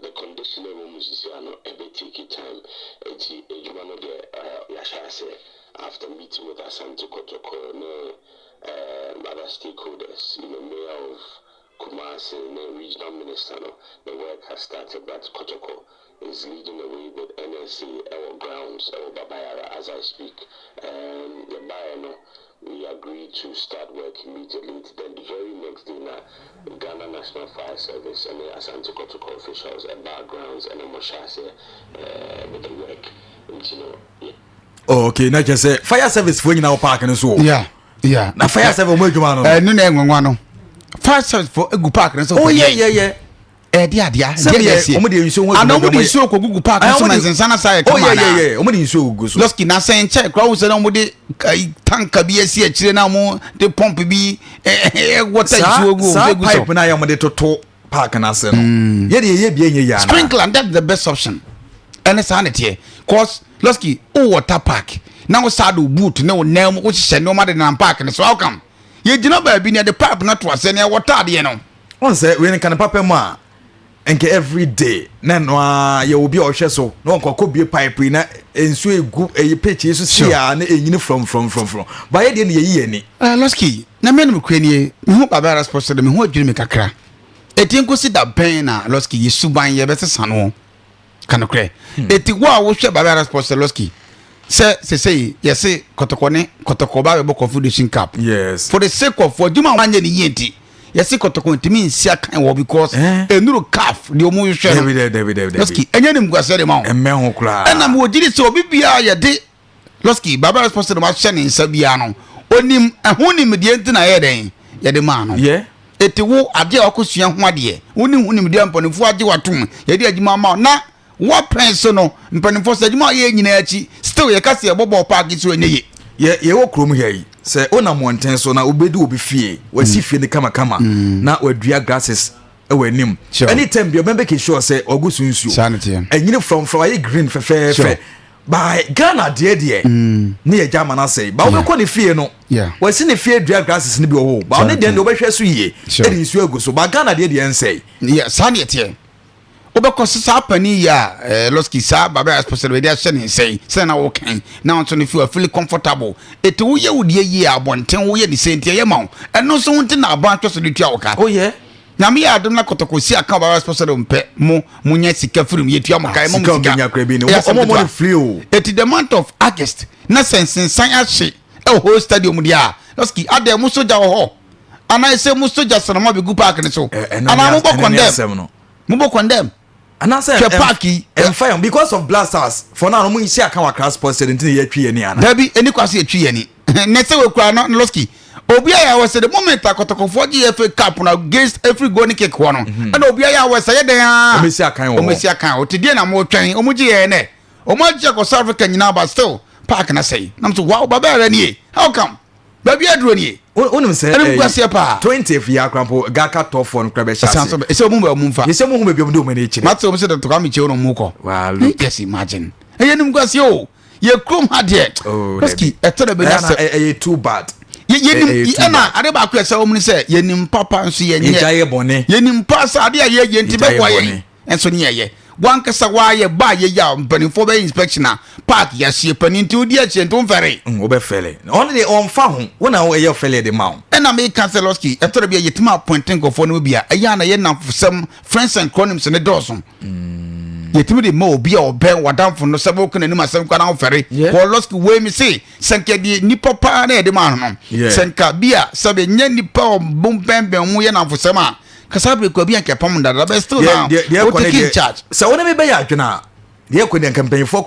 the condition of rooms is taking time. After meeting with ASANTE, KOTOKO, other stakeholders, mayor of Kumasi, the regional minister, the work has started, but KOTOKO is leading the way with NSC, our grounds, our Babayara, as I speak. The buyer, we agreed to start work immediately. Then the very next day, Ghana National Fire Service and the ASANTE KOTOKO officials and backgrounds and the Moshase with the work. Okay, now just say fire service for you now park and so. Yeah. Na fire service mo juma no. No na enwanwa no. Fire service for egu park na so. Oh yeah. Dia. Omo de nsuo ho. Ana omo de nsuo ko gugu park so na nsensana sai ka ma na. Oh yeah. Omo de nsuo gugu so. LOSKY na sen check kwa wo se na omo de tanka bi asi akire na omo de pump bi water nsuo gugu so pipe na ya omo de toto park na se no. Ye de ye bi enye ya na. Sprinkler, that's the best option. And it's sanity cause LOSKY water park. Now sadu boot no name which she no matter than park and so how come you do not be near the pipe not was any water you know on say when can papa ma enke every day na no you will be ohwe so no nkoko bi pipe na ensu egu e pitch so sia na enyini from but ye de ye ni LOSKY na me no kwani me hu baba responsible me hu adwiri me kakra etinko si da pen na LOSKY yesuban ye betesa no kanokre eti wa wo hwe baba responsible LOSKY say yes KOTOKO ba be confederation cup yes for the sake of for juma wanye ni yenti yes KOTOKO ntimi nsia kan wo because enuru calf de omu hwe David LOSKY enye nim gwase de ma wo emme ho kra na mo gidi se obi bia ye de LOSKY baba responsible ma hwe ni nsa bia no onim ehonim de enti na ye den ye de ma no yeah eti wo ade akosua ho ade onim hunim de amponifo age watom ye de agima ma na what prince no mpanimfo se adwuma ye nyina achi still ye kase ye bobo park so enye ye wo krom here se ona monten so na obedi obi fie wasi fie ne kama na wadua grasses e wanim anytime bi obembe ke sure se ogusu nsuo enyine from aye green fe by Ghana de ne ye jama na say ba obekọ ne fie no wasi ne fie dua grasses ne bi o ba one de obehwe so yie e de nsuo aguso ba Ghana de ensay yeah sanity obekọ sisa pani ya LOSKY sa baba responsible dey share say na wo kan na on to feel comfortable eti wo ye wo die yi abonten wo ye the same tie ye ma eno so wonte na aba atwa so de tua wo ka oh yeah nyame ya adom na kotoko si aka ba sponsor do mpe mo nya sika firim yetua mo kai mo sika free o it the month of August na sensensan ahye e ho stadium dia LOSKY ade mo soja ho ana se mo soja sanama be gu park ne so ana mo condemn ana say parky fire because of blasters for now mo isi aka wa class sports until ye twi ani ana dabi eni kwase etwi ani ne se we kura no LOSKY Obia ya was the moment Kotoko for GFA Cup na against every goal ni kick one. And Obia ya was say dey ah. Omesia kan o tidie na mo twen omuji ye ne. Omuji ko South Africa nyina but still park na say. Nam so wow baba ra ni. How come? Baby adro ni. Onum say 20th year crampo gaka top for krabe chance. E say omu mfa. E say omu be bi omu na echi. Matso omu say to ka mi che ono mu ko. Wow. Just imagine. E yenim kwase o. Ye krom ha de. LOSKY eto de be na too bad. Yenim na ade ba ko ese omni se yenim papa nso ye nye yenim pasa ade ye yenti be kwa ye enso ne ye wankasa wa ye ba ye ya mpanifo be inspection park ya sie paninti odi a chento mfere wo be fele on the on fa ho wona wo ye fele de ma na me cancel LOSKY etoro be yetima appointing go for no bia eya na ye na some friends and cronies ne doson yetimi de ma obi a oben wadamfo no sebo kana ni masem kwa na ofere ko LOSKY we mi say senka de nipa pa na de ma no senka bia sabe nya nipa obombemben mu ye na fosem a kasa be ko bia nke pam da be still now o take in charge so wona me be ya adwena de ko de campaign for